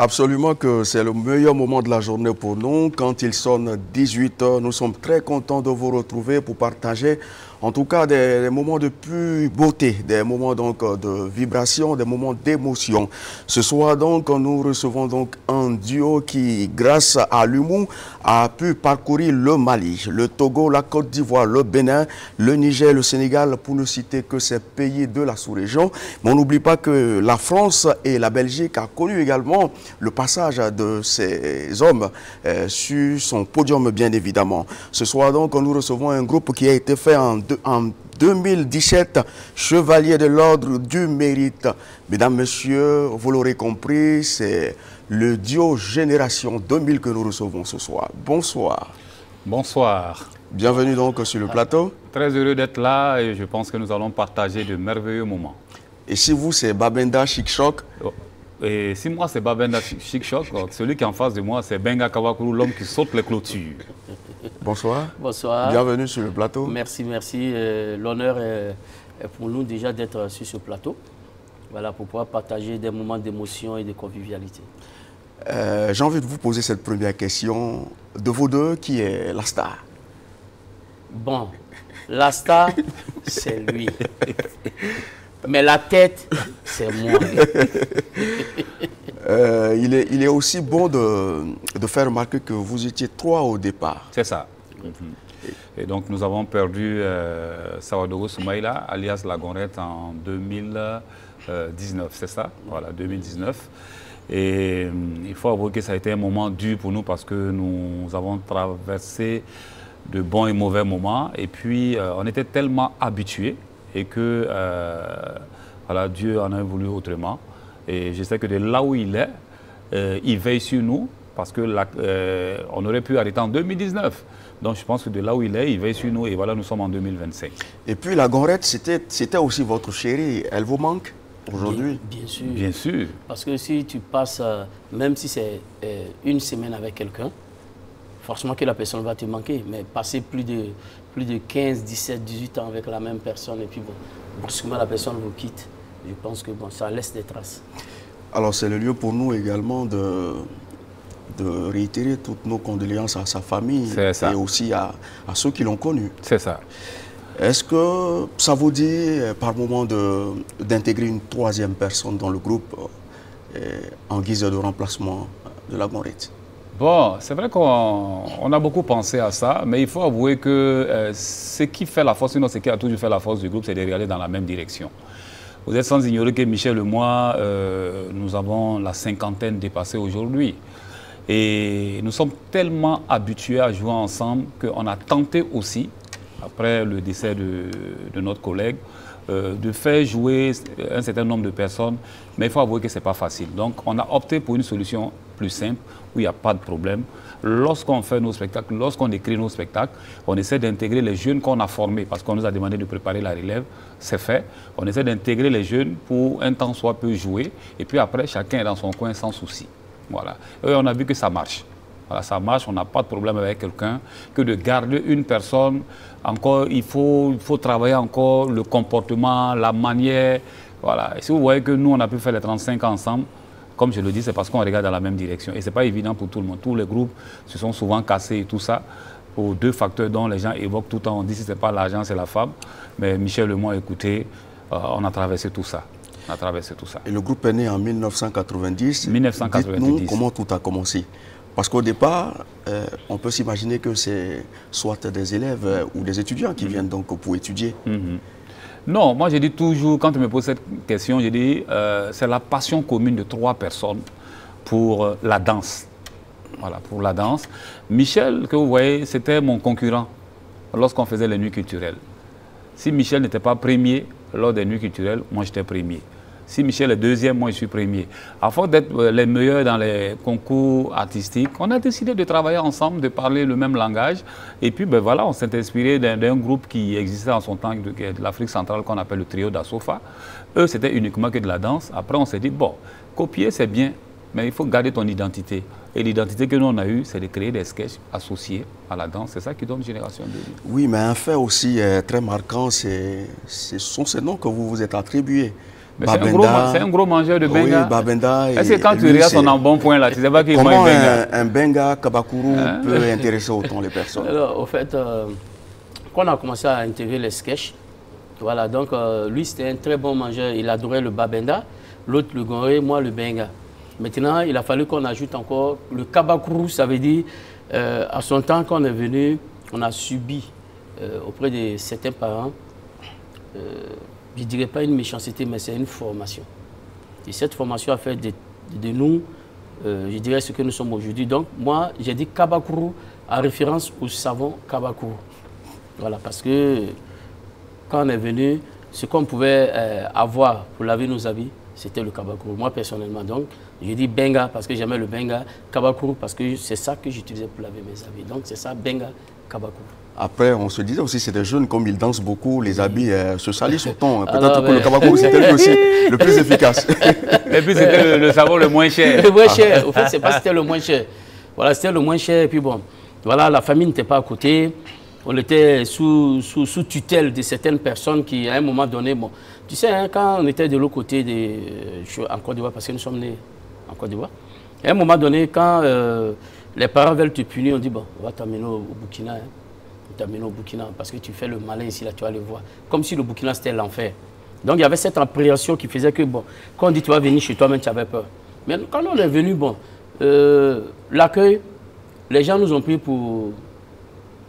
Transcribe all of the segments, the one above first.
Absolument que c'est le meilleur moment de la journée pour nous. Quand il sonne 18 h, nous sommes très contents de vous retrouver pour partager en tout cas des moments de pure beauté, des moments donc de vibration, des moments d'émotion. Ce soir donc, nous recevons donc un duo qui, grâce à l'humour, a pu parcourir le Mali, le Togo, la Côte d'Ivoire, le Bénin, le Niger, le Sénégal, pour ne citer que ces pays de la sous-région. Mais on n'oublie pas que la France et la Belgique a connu également le passage de ces hommes sur son podium, bien évidemment. Ce soir donc, nous recevons un groupe qui a été fait en 2017, chevalier de l'ordre du mérite. Mesdames, messieurs, vous l'aurez compris, c'est le duo Génération 2000 que nous recevons ce soir. Bonsoir. Bonsoir. Bienvenue donc sur le plateau. Très heureux d'être là et je pense que nous allons partager de merveilleux moments. Et si vous, c'est Babenda Chic Choc? Et si moi, c'est Babenda Chic Choc, celui qui est en face de moi, c'est Benga Kawakuru, l'homme qui saute les clôtures. Bonsoir. Bonsoir. Bienvenue sur le plateau. Merci, merci. L'honneur est pour nous déjà d'être sur ce plateau. Voilà, pour pouvoir partager des moments d'émotion et de convivialité. J'ai envie de vous poser cette première question. De vous deux, qui est la star? Bon, la star, c'est lui. Mais la tête, c'est moi. Il est aussi bon de faire remarquer que vous étiez 3 au départ. C'est ça. Et donc nous avons perdu Sawadogo Soumaïla, alias Lagonrette, en 2019, c'est ça? Voilà, 2019. Et il faut avouer que ça a été un moment dur pour nous parce que nous avons traversé de bons et mauvais moments. Et puis on était tellement habitués et que voilà, Dieu en a voulu autrement. Et je sais que de là où il est, il veille sur nous parce que on aurait pu arrêter en 2019. Donc je pense que de là où il est, il veille sur nous et voilà, nous sommes en 2025. Et puis la Gonrette, c'était aussi votre chérie. Elle vous manque aujourd'hui? Bien sûr. Bien sûr. Parce que si tu passes, même si c'est une semaine avec quelqu'un, forcément que la personne va te manquer. Mais passer plus de 15, 17, 18 ans avec la même personne et puis bon, brusquement la personne vous quitte, je pense que bon, ça laisse des traces. Alors c'est le lieu pour nous également de réitérer toutes nos condoléances à sa famille et aussi à ceux qui l'ont connu. C'est ça. Est-ce que ça vous dit par moment d'intégrer une 3e personne dans le groupe en guise de remplacement de la Gonrette? Bon, c'est vrai qu'on a beaucoup pensé à ça, mais il faut avouer que ce qui fait la force, sinon ce qui a toujours fait la force du groupe, c'est de regarder dans la même direction. Vous êtes sans ignorer que Michel et moi, nous avons la 50aine dépassée aujourd'hui. Et nous sommes tellement habitués à jouer ensemble qu'on a tenté aussi, après le décès de notre collègue, de faire jouer un certain nombre de personnes, mais il faut avouer que ce n'est pas facile. Donc on a opté pour une solution plus simple, où il n'y a pas de problème. Lorsqu'on fait nos spectacles, lorsqu'on écrit nos spectacles, on essaie d'intégrer les jeunes qu'on a formés, parce qu'on nous a demandé de préparer la relève, c'est fait. On essaie d'intégrer les jeunes pour un temps soit peu jouer, et puis après, chacun est dans son coin sans souci. Voilà. Et on a vu que ça marche. Voilà, ça marche, on n'a pas de problème avec quelqu'un, que de garder une personne. Encore, il faut travailler encore le comportement, la manière. Voilà. Et si vous voyez que nous, on a pu faire les 35 ans ensemble, comme je le dis, c'est parce qu'on regarde dans la même direction. Et ce n'est pas évident pour tout le monde. Tous les groupes se sont souvent cassés et tout ça, pour 2 facteurs dont les gens évoquent tout le temps. On dit si ce n'est pas l'argent, c'est la femme. Mais Michel et moi, écoutez, on a traversé tout ça. On a traversé tout ça. Et le groupe est né en 1990. 1990. Dites-nous comment tout a commencé. Parce qu'au départ, on peut s'imaginer que c'est soit des élèves ou des étudiants qui viennent donc pour étudier. Non, moi je dis toujours, quand tu me poses cette question, je dis c'est la passion commune de 3 personnes pour la danse. Voilà, pour la danse. Michel, que vous voyez, c'était mon concurrent lorsqu'on faisait les nuits culturelles. Si Michel n'était pas premier lors des nuits culturelles, moi j'étais premier. Si Michel est 2e, moi je suis premier. À force d'être les meilleurs dans les concours artistiques, on a décidé de travailler ensemble, de parler le même langage. Et puis ben voilà, on s'est inspiré d'un groupe qui existait en son temps de l'Afrique centrale qu'on appelle le trio d'Asofa. Eux, c'était uniquement que de la danse. Après, on s'est dit, bon, copier c'est bien, mais il faut garder ton identité. Et l'identité que nous on a eue, c'est de créer des sketchs associés à la danse. C'est ça qui donne Génération 2000. Oui, mais un fait aussi très marquant, ce sont ces noms que vous vous êtes attribués. Mais c'est un gros mangeur de benga. Oui, Babenda. Est-ce que quand tu regardes son embonpoint là, tu sais pas qu'il mange benga? Comment un benga Kabakuru peut intéresser autant les personnes? Alors, au fait, quand on a commencé à intégrer les sketchs, voilà, donc lui c'était un très bon mangeur, il adorait le Babenda, l'autre le goré, moi le benga. Maintenant, il a fallu qu'on ajoute encore le Kabakuru, ça veut dire, à son temps quand on est venu, on a subi auprès de certains parents, je ne dirais pas une méchanceté, mais c'est une formation. Et cette formation a fait de nous, je dirais, ce que nous sommes aujourd'hui. Donc, moi, j'ai dit Kabakuru en référence au savon Kabakuru. Voilà, parce que quand on est venu, ce qu'on pouvait avoir pour laver nos habits, c'était le Kabakuru. Moi, personnellement, donc, j'ai dit benga parce que j'aimais le benga, Kabakuru parce que c'est ça que j'utilisais pour laver mes habits. Donc, c'est ça, benga, Kabakuru. Après, on se disait aussi, c'est des jeunes, comme ils dansent beaucoup, les habits se salissent autant. Peut-être que le Kabakuru, c'était aussi le plus efficace. Et puis, c'était le savon le moins cher. Le moins cher. Au fait, c'est pas que c'était le moins cher. Voilà, c'était le moins cher. Et puis bon, voilà, la famille n'était pas à côté. On était sous tutelle de certaines personnes qui, à un moment donné, bon, tu sais, hein, quand on était de l'autre côté en Côte d'Ivoire, parce que nous sommes nés en Côte d'Ivoire, à un moment donné, quand les parents veulent te punir, on dit, bon, on va t'amener au Burkina. Hein. T'amener au Burkina parce que tu fais le malin ici, là, tu vas le voir. Comme si le Burkina, c'était l'enfer. Donc, il y avait cette appréhension qui faisait que, bon, quand on dit tu vas venir chez toi, même tu avais peur. Mais quand on est venu, bon, l'accueil, les gens nous ont pris pour,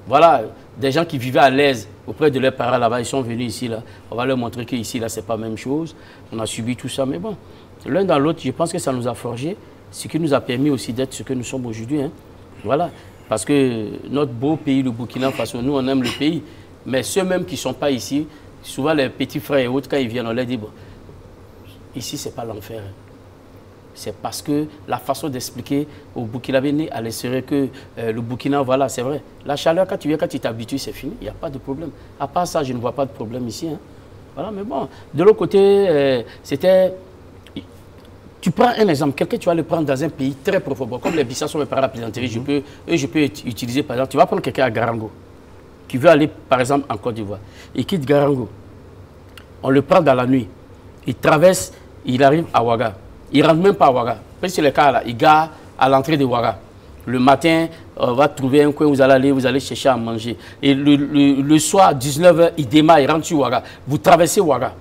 voilà, des gens qui vivaient à l'aise auprès de leurs parents là-bas. Ils sont venus ici, là. On va leur montrer qu'ici, là, c'est pas la même chose. On a subi tout ça, mais bon, l'un dans l'autre, je pense que ça nous a forgé, ce qui nous a permis aussi d'être ce que nous sommes aujourd'hui. Hein. Voilà. Parce que notre beau pays, le Burkina Faso, nous, on aime le pays. Mais ceux-mêmes qui ne sont pas ici, souvent les petits frères et autres, quand ils viennent, on leur dit, bon, ici, ce n'est pas l'enfer. C'est parce que la façon d'expliquer au Burkinabé à l'essai que le Burkina, voilà, c'est vrai. La chaleur, quand tu viens, quand tu t'habitues, c'est fini, il n'y a pas de problème. À part ça, je ne vois pas de problème ici. Hein. Voilà, mais bon, de l'autre côté, c'était... Tu prends un exemple, quelqu'un tu vas le prendre dans un pays très profond, comme les Bissau sont mes parents à plaisanterie, je peux utiliser par exemple, tu vas prendre quelqu'un à Garango, qui veut aller par exemple en Côte d'Ivoire, il quitte Garango, on le prend dans la nuit, il traverse, il arrive à Ouaga, il ne rentre même pas à Ouaga, parce que c'est le cas là, il gare à l'entrée de Ouaga. Le matin, on va trouver un coin où vous allez chercher à manger. Et le soir, à 19 h, il démarre, il rentre sur Ouaga. Vous traversez Ouaga,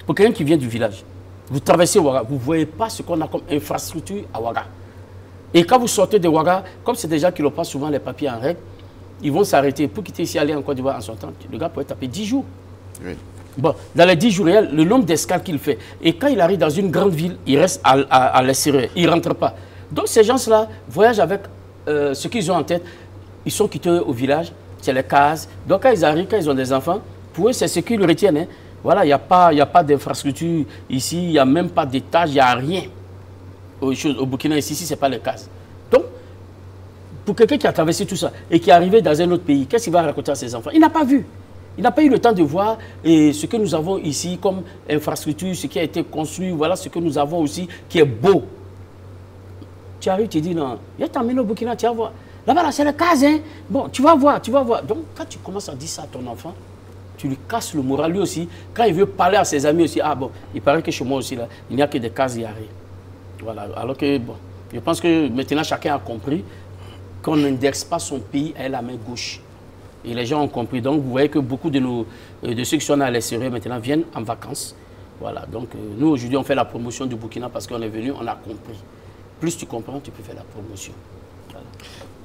pour quelqu'un qui vient du village. Vous traversez Ouaga, vous ne voyez pas ce qu'on a comme infrastructure à Ouaga. Et quand vous sortez de Ouaga, comme c'est des gens qui n'ont pas souvent les papiers en règle, ils vont s'arrêter. Pour quitter ici, aller en Côte d'Ivoire en son temps, le gars pourrait taper 10 jours. Oui. Bon, dans les 10 jours réels, le nombre d'escales qu'il fait. Et quand il arrive dans une grande ville, il reste à l'extérieur, il ne rentre pas. Donc ces gens-là voyagent avec ce qu'ils ont en tête. Ils sont quittés au village, c'est les cases. Donc quand ils arrivent, quand ils ont des enfants, pour eux, c'est ce qu'ils retiennent. Hein. Voilà, il n'y a pas d'infrastructure ici, il n'y a même pas d'étage, il n'y a rien. Au Burkina, ici, ce n'est pas le cas. Donc, pour quelqu'un qui a traversé tout ça et qui est arrivé dans un autre pays, qu'est-ce qu'il va raconter à ses enfants? Il n'a pas vu. Il n'a pas eu le temps de voir ce que nous avons ici comme infrastructure, ce qui a été construit, voilà ce que nous avons aussi qui est beau. Tu arrives, tu dis non, viens t'emmener au Burkina, tu vas voir. Là-bas, c'est le cas, hein. Bon, tu vas voir, tu vas voir. Donc, quand tu commences à dire ça à ton enfant, tu lui casses le moral, lui aussi. Quand il veut parler à ses amis aussi, ah bon, il paraît que chez moi aussi, là, il n'y a que des cases, il n'y a rien. Voilà, alors que, bon, je pense que maintenant, chacun a compris qu'on n'indexe pas son pays à la main gauche. Et les gens ont compris. Donc, vous voyez que beaucoup de ceux qui sont à l'extérieur maintenant viennent en vacances. Voilà, donc nous, aujourd'hui, on fait la promotion du Burkina parce qu'on est venu, on a compris. Plus tu comprends, tu peux faire la promotion. Voilà.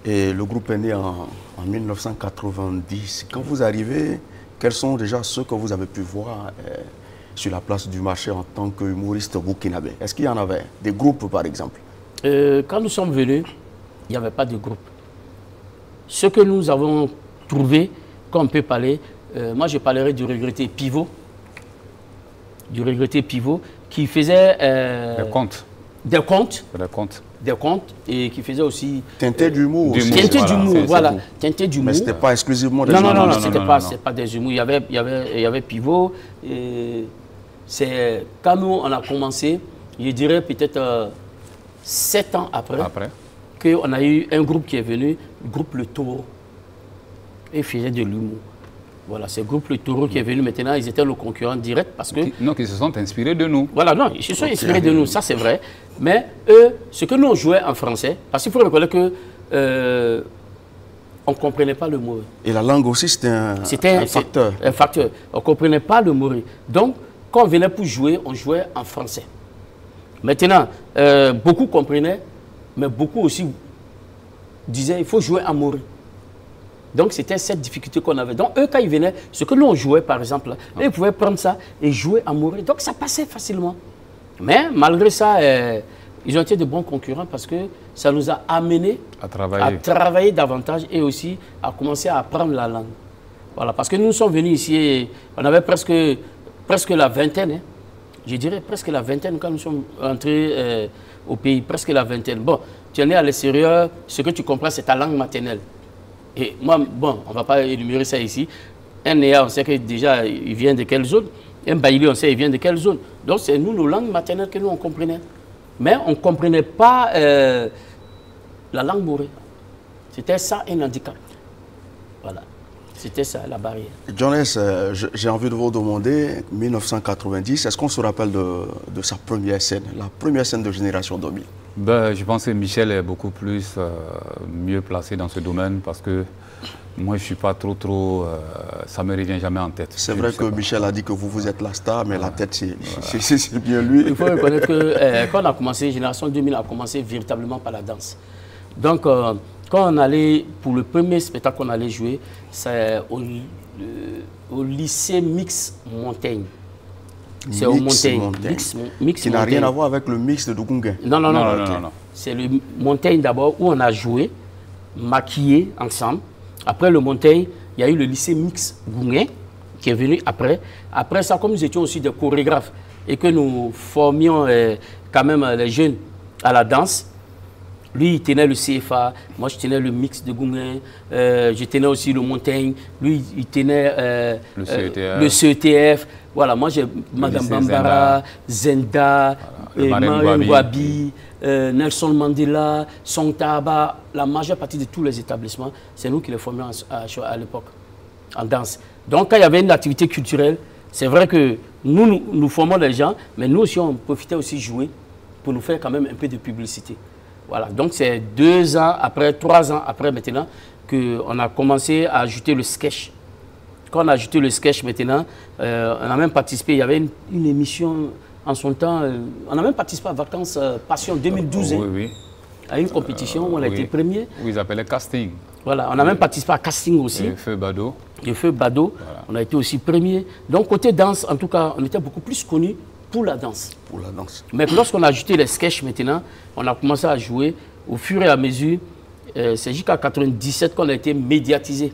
Et le groupe est né en 1990. Quand vous arrivez, quels sont déjà ceux que vous avez pu voir sur la place du marché en tant qu'humoriste burkinabé? Est-ce qu'il y en avait des groupes, par exemple? Quand nous sommes venus, il n'y avait pas de groupe. Ce que nous avons trouvé, quand on peut parler, moi je parlerai du regretté Pivot. Du regretté Pivot, qui faisait... des contes. Des contes. Des contes. Des contes et qui faisait aussi... Teinté d'humour aussi. Teinté d'humour, voilà. Teinté d'humour. Mais ce n'était pas exclusivement des humour. humours. Non, ce n'était pas des humours. Il y avait Pivot. C'est quand nous, on a commencé, je dirais peut-être 7 ans après. Qu'on a eu un groupe qui est venu, le groupe Le Taureau. Et il faisait de l'humour. Voilà, c'est le groupe Le Taureau qui est venu maintenant. Ils étaient nos concurrents directs parce que... Donc, ils se sont inspirés de nous. Voilà, non, ils se sont inspirés de nous, ça c'est vrai. Mais eux, ce que nous on jouait en français, parce qu'il faut reconnaître que on ne comprenait pas le mot. Et la langue aussi, c'était un facteur. Un facteur. On ne comprenait pas le mot. Donc, quand on venait pour jouer, on jouait en français. Maintenant, beaucoup comprenaient, mais beaucoup aussi disaient il faut jouer en mori. Donc, c'était cette difficulté qu'on avait. Donc, eux, quand ils venaient, ce que nous, on jouait, par exemple, eux, ils pouvaient prendre ça et jouer en mori. Donc, ça passait facilement. Mais, malgré ça, ils ont été de bons concurrents parce que ça nous a amenés à travailler davantage et aussi à commencer à apprendre la langue. Voilà, parce que nous sommes venus ici et on avait presque la vingtaine, hein. Je dirais presque la vingtaine quand nous sommes entrés au pays, presque la vingtaine. Bon, tu es né à l'extérieur, ce que tu comprends, c'est ta langue maternelle. Et moi, bon, on ne va pas énumérer ça ici. Un Néa, on sait que déjà, il vient de quelle zone. Un Baïli, on sait il vient de quelle zone. Donc, c'est nous, nos langues maternelles que nous, on comprenait. Mais on ne comprenait pas la langue morée. C'était ça un handicap. Voilà. C'était ça, la barrière. Jones, j'ai envie de vous demander, 1990, est-ce qu'on se rappelle de sa première scène, la première scène de Génération 2000? Ben, je pense que Michel est beaucoup plus mieux placé dans ce domaine parce que moi, je ne suis pas trop ça ne me revient jamais en tête. C'est vrai que Michel a dit que vous êtes la star, mais la tête, c'est bien lui. Il faut reconnaître que quand on a commencé, Génération 2000 a commencé véritablement par la danse. Donc, quand on allait, pour le premier spectacle qu'on allait jouer, c'est au lycée Mix Montaigne. C'est au Montaigne. Mix qui n'a rien à voir avec le mix de Doukounguin. Non. C'est le Montaigne d'abord où on a joué, maquillé ensemble. Après le Montaigne, il y a eu le lycée Mix Gounguin qui est venu après. Après ça, comme nous étions aussi des chorégraphes et que nous formions quand même les jeunes à la danse, lui, il tenait le CFA, moi, je tenais le mix de Gounguin, je tenais aussi le Montaigne, lui, il tenait le CETF. Voilà, moi, j'ai Madame Bambara, Zenda, Marine Wabi, Nelson Mandela, Songtaba, la majeure partie de tous les établissements, c'est nous qui les formions à l'époque, en danse. Donc, quand il y avait une activité culturelle, c'est vrai que nous formons les gens, mais nous aussi, on profitait aussi de jouer pour nous faire quand même un peu de publicité. Voilà, donc c'est 2 ans après, 3 ans après maintenant qu'on a commencé à ajouter le sketch. Quand on a ajouté le sketch maintenant, on a même participé, il y avait une émission en son temps, on a même participé à Vacances Passion 2012, à une compétition où on a été premier. Où ils appelaient casting. Voilà, on a même participé à casting aussi. Le Feu Bado. Le Feu Bado, voilà. On a été aussi premier. Donc côté danse, en tout cas, on était beaucoup plus connus pour la danse. Pour la danse. Mais lorsqu'on a ajouté les sketchs maintenant, on a commencé à jouer au fur et à mesure. C'est jusqu'à 1997 qu'on a été médiatisé.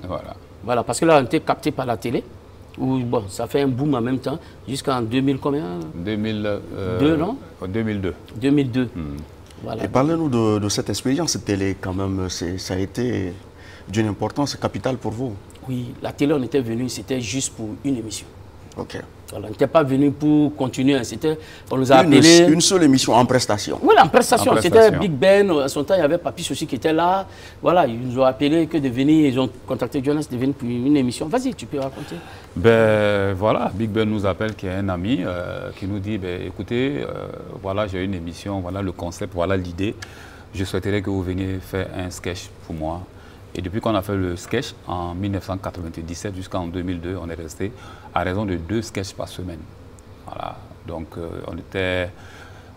Voilà, parce que là, on était capté par la télé. Où, bon, ça fait un boom en même temps, jusqu'en 2000 combien 2002, non 2002. 2002. Voilà. Et parlez-nous de cette expérience télé quand même. Ça a été d'une importance capitale pour vous. Oui, la télé, on était venu, c'était juste pour une émission. Ok. Voilà, on n'était pas venu pour continuer. On nous a appelé... Une seule émission en prestation. Oui, en prestation. C'était Big Ben. À son temps, il y avait Papis aussi qui était là. Voilà, ils nous ont appelé que de venir. Ils ont contacté Jonas de venir pour une émission. Vas-y, tu peux raconter. Ben voilà, Big Ben nous appelle, qui est un ami, qui nous dit, ben, écoutez, voilà, j'ai une émission, voilà le concept, voilà l'idée. Je souhaiterais que vous veniez faire un sketch pour moi. Et depuis qu'on a fait le sketch, en 1997 jusqu'en 2002, on est resté à raison de 2 sketchs par semaine. Voilà. Donc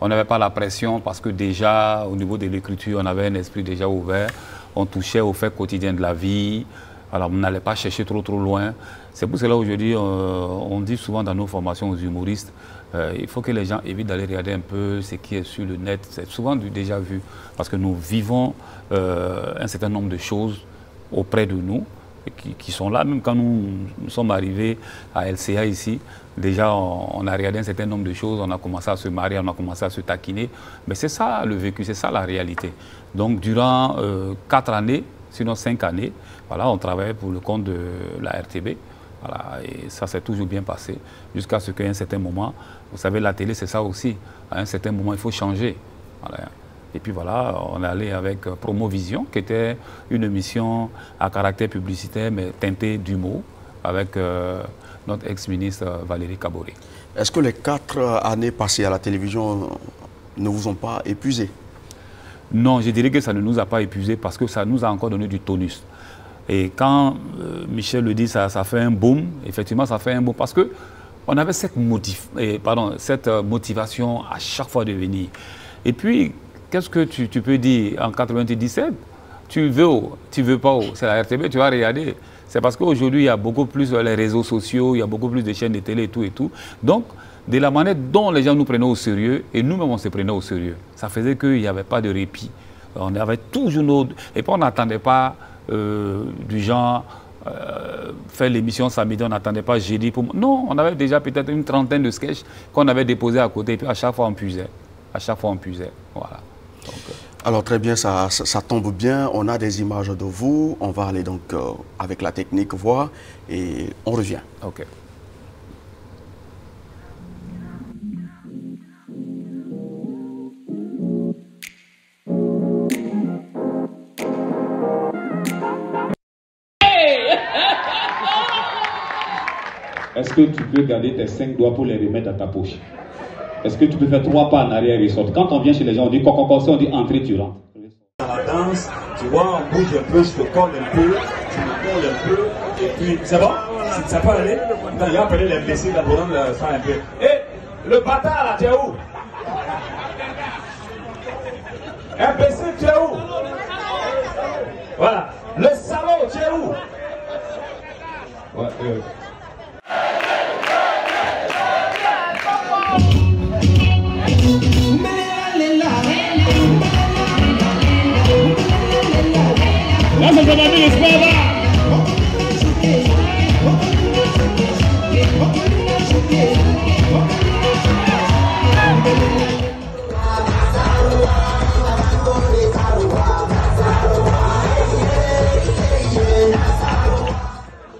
on n'avait pas la pression parce que déjà, au niveau de l'écriture, on avait un esprit déjà ouvert. On touchait aux faits quotidiens de la vie. Alors, on n'allait pas chercher trop loin. C'est pour cela aujourd'hui, on dit souvent dans nos formations aux humoristes, il faut que les gens évitent d'aller regarder un peu ce qui est sur le net. C'est souvent du déjà vu parce que nous vivons un certain nombre de choses auprès de nous qui sont là. Même quand nous sommes arrivés à LCA ici, déjà on a regardé un certain nombre de choses, on a commencé à se marier, on a commencé à se taquiner. Mais c'est ça le vécu, c'est ça la réalité. Donc durant 4 années, sinon 5 années, voilà, on travaillait pour le compte de la RTB. Voilà, et ça s'est toujours bien passé, jusqu'à ce qu'à un certain moment, vous savez, la télé c'est ça aussi, à un certain moment il faut changer. Voilà. Et puis voilà, on est allé avec Promovision, qui était une émission à caractère publicitaire, mais teintée d'humour. avec notre ex-ministre Valérie Kaboré. Est-ce que les 4 années passées à la télévision ne vous ont pas épuisé? Non, je dirais que ça ne nous a pas épuisé parce que ça nous a encore donné du tonus. Et quand Michel le dit, ça fait un boom. Effectivement, ça fait un boom parce qu'on avait cette motivation à chaque fois de venir. Et puis, qu'est-ce que tu peux dire en 97? Tu veux pas où? C'est la RTB, tu vas regarder. C'est parce qu'aujourd'hui, il y a beaucoup plus les réseaux sociaux, il y a beaucoup plus de chaînes de télé et tout et tout. Donc, de la manière dont les gens nous prenaient au sérieux, et nous-mêmes on se prenait au sérieux, ça faisait qu'il n'y avait pas de répit. On avait toujours nos... Et puis on n'attendait pas du genre faire l'émission samedi, on n'attendait pas jeudi. Non, on avait déjà peut-être une trentaine de sketchs qu'on avait déposés à côté, et puis à chaque fois on puisait. À chaque fois on puisait. Voilà. Donc, alors très bien, ça tombe bien, on a des images de vous, on va aller donc avec la technique voir et on revient. Ok. Est-ce que tu peux garder tes 5 doigts pour les remettre dans ta poche? Est-ce que tu peux faire 3 pas en arrière et sortir? Quand on vient chez les gens, on dit coco, on dit entrer, tu rentres. Dans la danse, tu vois, on bouge un peu, je te colle un peu, tu me colles un peu, et puis, c'est bon? Si ça peut aller, il va appeler l'imbécile là pour rendre ça un peu. Et le bâtard là, tu es où? Imbécile, tu es où? Voilà. Le salaud, tu es où? Ouais,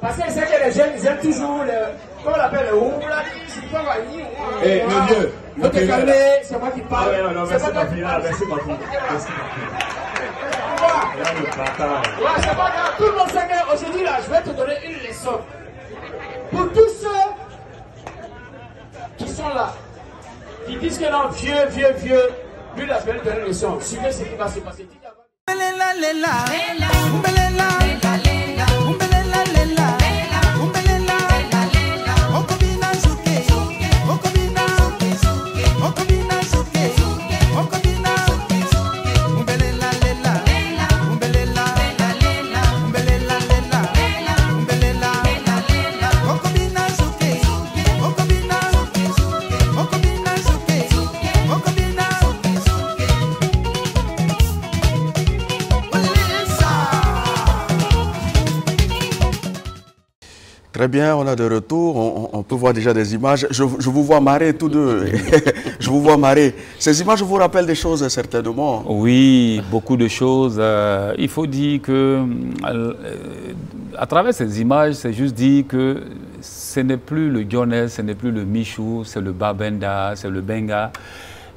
Parce que c'est que les jeunes, ils aiment toujours le... Comment on appelle le oula, hey, le vieux. Ne te calmer, c'est moi qui parle. Ah, non, merci ma fille, merci ma fille. Merci ma fille. Ouais, c'est pas grave. Tout le monde sait qu'aujourd'hui, là, je vais te donner une leçon. Pour tous ceux qui sont là, qui disent que non, vieux, lui, là, je vais lui donner une leçon. Suivez ce qui va se passer. Très bien, on a de retour, on peut voir déjà des images. Je vous vois marrer tous deux. Je vous vois marrer. Ces images vous rappellent des choses certainement. Oui, beaucoup de choses. Il faut dire que à travers ces images, c'est juste dire que ce n'est plus le Dionès, ce n'est plus le Michou, c'est le Babenda, c'est le Benga.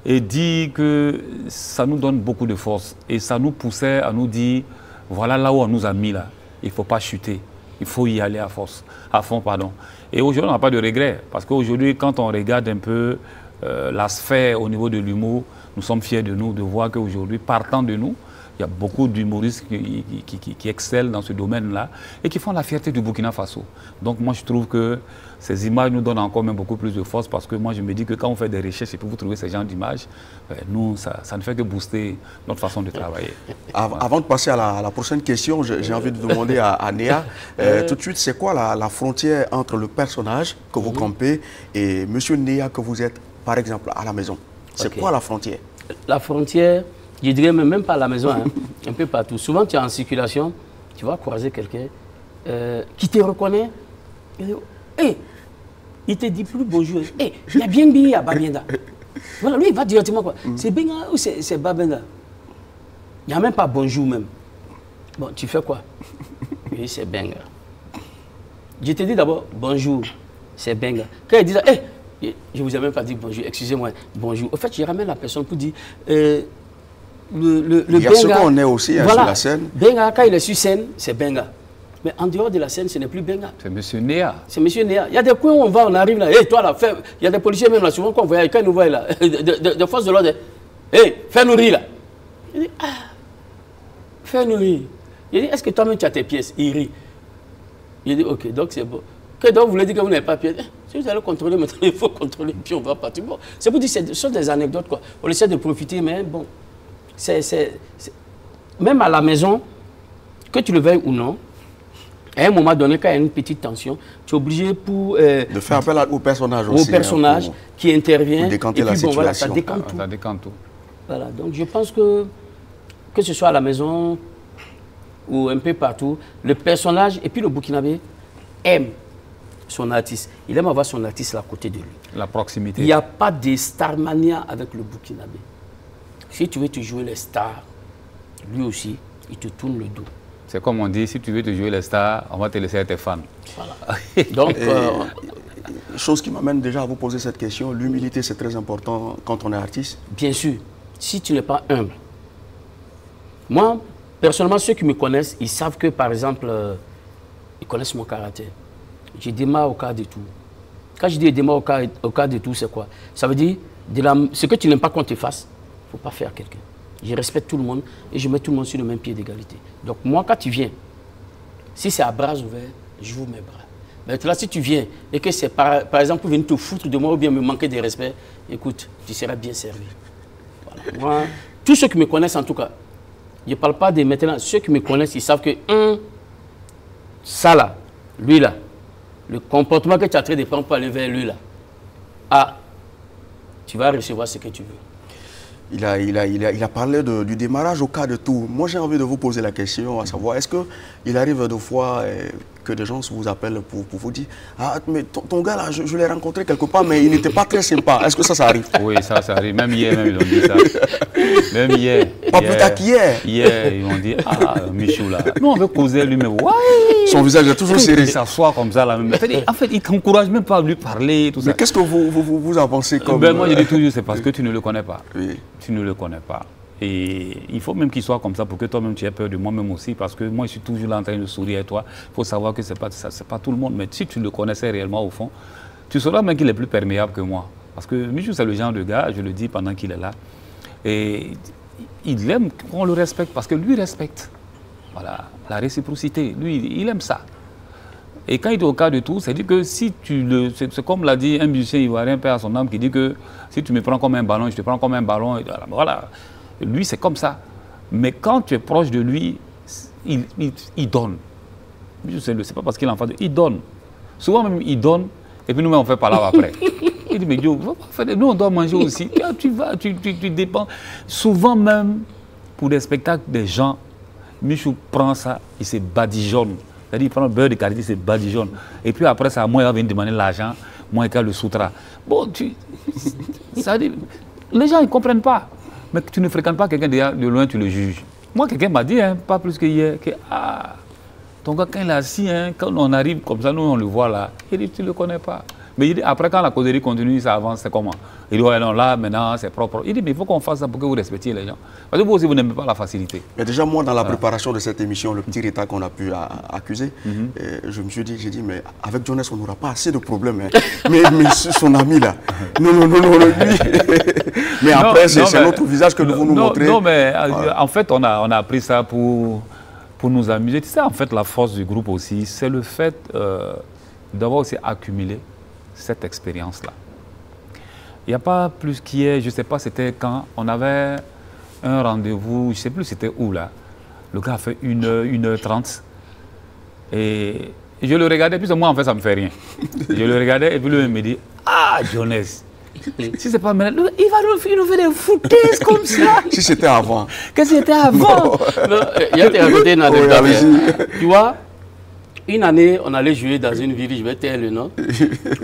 Et dire que ça nous donne beaucoup de force. Et ça nous poussait à nous dire, voilà là où on nous a mis là. Il ne faut pas chuter. Il faut y aller à fond, pardon. Et aujourd'hui, on n'a pas de regret. Parce qu'aujourd'hui, quand on regarde un peu la sphère au niveau de l'humour, nous sommes fiers de nous, de voir qu'aujourd'hui, partant de nous, il y a beaucoup d'humoristes qui excellent dans ce domaine-là et qui font la fierté du Burkina Faso. Donc moi, je trouve que ces images nous donnent encore même beaucoup plus de force parce que moi, je me dis que quand on fait des recherches et que vous trouvez ces genres d'images, nous, ça ne fait que booster notre façon de travailler. Avant de passer à la prochaine question, j'ai envie de demander à Néa, tout de suite, c'est quoi la frontière entre le personnage que vous campez et Monsieur Néa que vous êtes, par exemple, à la maison? C'est quoi la frontière? La frontière, je dirais même pas à la maison, hein, un peu partout. Souvent, tu es en circulation, tu vas croiser quelqu'un qui te reconnaît. Hey, il te dit plus bonjour. Hey, il y a bien bien à Babenda. Voilà, lui, il va directement quoi. C'est Benga ou c'est Babenda? Il n'y a même pas bonjour même. Bon, tu fais quoi? Oui, c'est Benga. Je te dis d'abord bonjour, c'est Benga. Quand il dit ça, hey, je ne vous ai même pas dit bonjour, excusez-moi, bonjour. Au fait, je ramène la personne pour dire... le il y a Benga, ce qu'on est aussi hein, voilà, sur la scène. Benga, quand il est sur scène, c'est Benga. Mais en dehors de la scène, ce n'est plus Benga. C'est M. Néa. C'est M. Néa. Il y a des coins où on va, on arrive là. Hé, toi là, il y a des policiers même là, souvent qu'on voit, quand ils nous voient là, de force de l'ordre. Hé, fais-nous rire là. Il dit, ah, fais-nous rire. Il dit, est-ce que toi-même tu as tes pièces? Il rit. Il dit, ok, donc c'est bon. Que donc vous voulez dire que vous n'avez pas de pièces? Si vous allez contrôler, maintenant il faut contrôler, puis on va partir. Bon, c'est pour dire que ce sont des anecdotes, quoi. On essaie de profiter, mais bon, même à la maison, que tu le veuilles ou non, à un moment donné, quand il y a une petite tension, tu es obligé pour... de faire appel au personnage aussi. Au personnage qui intervient. Décanter et puis, la situation. Voilà, ça décante tout. Ça décante tout. Voilà, donc je pense que ce soit à la maison ou un peu partout, le personnage et puis le Burkinabé aime son artiste. Il aime avoir son artiste à côté de lui. La proximité. Il n'y a pas de starmania avec le Burkinabé. Si tu veux te jouer les stars, lui aussi, il te tourne le dos. C'est comme on dit, si tu veux te jouer les stars, on va te laisser à tes fans. Voilà. Donc, chose qui m'amène déjà à vous poser cette question, l'humilité c'est très important quand on est artiste. Bien sûr, si tu n'es pas humble. Moi, personnellement, ceux qui me connaissent, ils savent que, par exemple, ils connaissent mon caractère. Je démarre au quart de tout. Quand je dis démarre au quart de tout, c'est quoi? Ça veut dire, ce que tu n'aimes pas qu'on te fasse, il ne faut pas faire à quelqu'un. Je respecte tout le monde et je mets tout le monde sur le même pied d'égalité. Donc moi, quand tu viens, si c'est à bras ouverts, je vous mets bras. Maintenant, si tu viens et que c'est par exemple pour venir te foutre de moi ou bien me manquer de respect, écoute, tu seras bien servi. Voilà. Moi, tous ceux qui me connaissent en tout cas, je ne parle pas de maintenant, ceux qui me connaissent, ils savent que ça là, lui là, le comportement que tu as traité de prendre pour aller vers lui là, ah, tu vas recevoir ce que tu veux. Il a parlé du démarrage au cas de tout. Moi, j'ai envie de vous poser la question, à savoir, est-ce qu'il arrive de fois que des gens vous appellent pour vous dire « Ah, mais ton gars là, je l'ai rencontré quelque part, mais il n'était pas très sympa. » Est-ce que ça arrive? Oui, ça arrive. Même hier, ils ont dit ça. Même hier. Pas plus tard qu'hier. Hier, ils ont dit « Ah, Michou là. Nous, on veut causer lui, mais ouais. » Son visage est toujours serré. Il s'assoit comme ça là. En fait, il ne t'encourage même pas à lui parler. Tout ça. Mais qu'est-ce que vous en pensez comme... Moi, je dis toujours, c'est parce que tu ne le connais pas. Oui. Tu ne le connais pas. Et il faut même qu'il soit comme ça pour que toi-même tu aies peur de moi-même aussi. Parce que moi, je suis toujours là en train de sourire à toi. Il faut savoir que ce n'est pas tout le monde. Mais si tu le connaissais réellement au fond, tu sauras même qu'il est plus perméable que moi. Parce que Michou, c'est le genre de gars, je le dis pendant qu'il est là. Et il aime qu'on le respecte parce que lui respecte. Voilà, la réciprocité. Lui, il aime ça. Et quand il est au cas de tout, c'est-à-dire que si tu le... C'est comme l'a dit un musicien ivoirien, père à son âme, qui dit que si tu me prends comme un ballon, je te prends comme un ballon. Et voilà. Lui, c'est comme ça. Mais quand tu es proche de lui, il donne. C'est pas parce qu'il est en face de... Il donne. Souvent même, il donne, et puis nous-mêmes, on fait pas là après. Il dit, mais Dieu, nous, on doit manger aussi. Tu vas, tu dépends. Souvent même, pour des spectacles des gens, Michou prend ça, il se badigeonne. C'est-à-dire, il prend le beurre de karité, il se badigeonne. Et puis après ça, moi, il va venir demander l'argent, moi, il le soutra. Bon, ça dit, les gens, ils ne comprennent pas. Mais tu ne fréquentes pas quelqu'un de loin, tu le juges. Moi, quelqu'un m'a dit, pas plus que hier, que ton gars, quand il est assis, quand on arrive comme ça, nous, on le voit là, il dit, tu ne le connais pas. Mais il dit, après, quand la causerie continue, ça avance, c'est comment? Il dit, ouais, non, là, maintenant, c'est propre. Il dit, mais il faut qu'on fasse ça pour que vous respectiez les gens. Parce que vous aussi, vous n'aimez pas la facilité. Mais déjà, moi, dans la préparation de cette émission, le petit retard qu'on a pu accuser, je me suis dit, j'ai dit, mais avec Jones, on n'aura pas assez de problèmes. Mais son ami, là, non, lui. Mais après, c'est notre visage que vous nous montrez. Non, mais en fait, on a appris ça pour nous amuser. Tu sais, en fait, la force du groupe aussi, c'est le fait d'avoir aussi accumulé cette expérience-là. Il n'y a pas plus qu'hier, je ne sais pas c'était quand, on avait un rendez-vous, je ne sais plus c'était où là. Le gars a fait 1h30 et je le regardais, puis moi en fait ça ne me fait rien. Je le regardais et puis lui me dit, ah Jones, si c'est pas maintenant, il nous fait des foutaises comme ça. Si c'était avant. Qu'est-ce que c'était avant? Il y a des raconté une anecdote. Tu vois, une année, on allait jouer dans une ville, je vais taire le nom.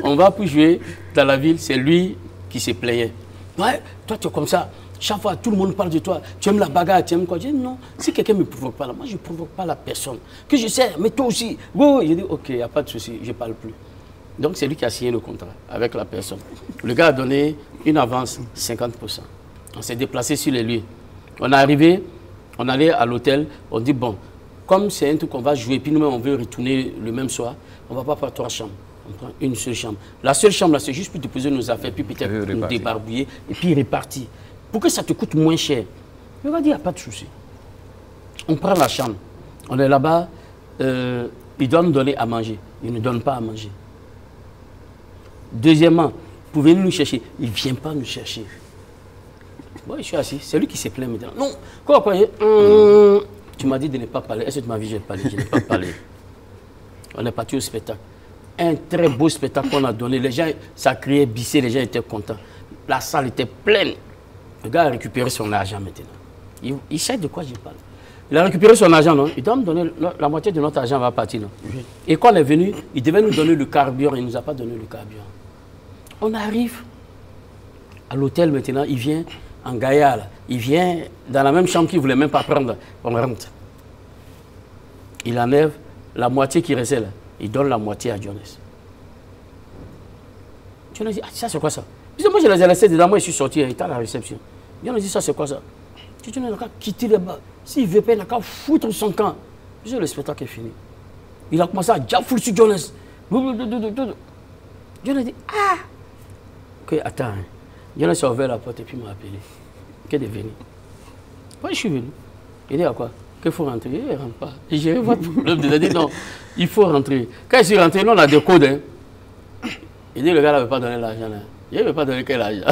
On va pour jouer dans la ville, c'est lui qui se plaignait. Ouais, toi tu es comme ça, chaque fois tout le monde parle de toi, tu aimes la bagarre, tu aimes quoi? Je dis non, si quelqu'un ne me provoque pas là, moi je ne provoque pas la personne. Que je sais, mais toi aussi. Bon, je dis ok, il n'y a pas de souci, je ne parle plus. Donc c'est lui qui a signé le contrat avec la personne. Le gars a donné une avance 50%. On s'est déplacé sur les lieux. On est arrivé, on allait à l'hôtel, on dit bon, comme c'est un truc qu'on va jouer, puis nous-mêmes on veut retourner le même soir, on ne va pas prendre 3 chambres. On prend une seule chambre. La seule chambre, là, c'est juste pour déposer nos affaires, puis peut-être nous débarbouiller, et puis répartir. Pour que ça te coûte moins cher. Il va dire, il n'y a pas de souci. On prend la chambre. On est là-bas, il doit nous donner à manger. Il ne donne pas à manger. Deuxièmement, pour venir nous chercher, il ne vient pas nous chercher. Bon, je suis assis, c'est lui qui s'est plaint maintenant. Non, quoi, tu m'as dit de ne pas parler. Est-ce que tu m'as vu, j'ai parlé? Je n'ai pas parlé. On est parti au spectacle. Un très beau spectacle qu'on a donné. Les gens, ça criait bissé, les gens étaient contents. La salle était pleine. Le gars a récupéré son argent maintenant. Il sait de quoi je parle. Il a récupéré son argent, non? Il doit me donner la moitié de notre argent va partir, non? Et quand on est venu, il devait nous donner le carburant. Il ne nous a pas donné le carburant. On arrive à l'hôtel maintenant. Il vient en Gaïa, là. Il vient dans la même chambre qu'il ne voulait même pas prendre. On rentre. Il enlève la moitié qui restait là. Il donne la moitié à Jones. Jones dit, ah, ça c'est quoi ça? Moi je les ai laissés dedans, moi je suis sorti, il était à la réception. Jones dit, ça c'est quoi ça? Jones n'a qu'à quitter là-bas. S'il veut pas, il n'a qu'à foutre son camp. Le spectacle est fini. Il a commencé à déjà foutre sur Jones. Jones dit, ah! Ok, attends. Jones a ouvert la porte et puis m'a appelé. Qu'est-ce que venu? Moi je suis venu. Il dit à quoi? Qu'il faut rentrer. Il ne rentre pas. J'ai vu votre problème. Il a dit non, il faut rentrer. Quand je suis rentré, nous on a des codes. Hein. Il dit le gars ne veut pas donner l'argent. Il ne veut pas donner quel argent.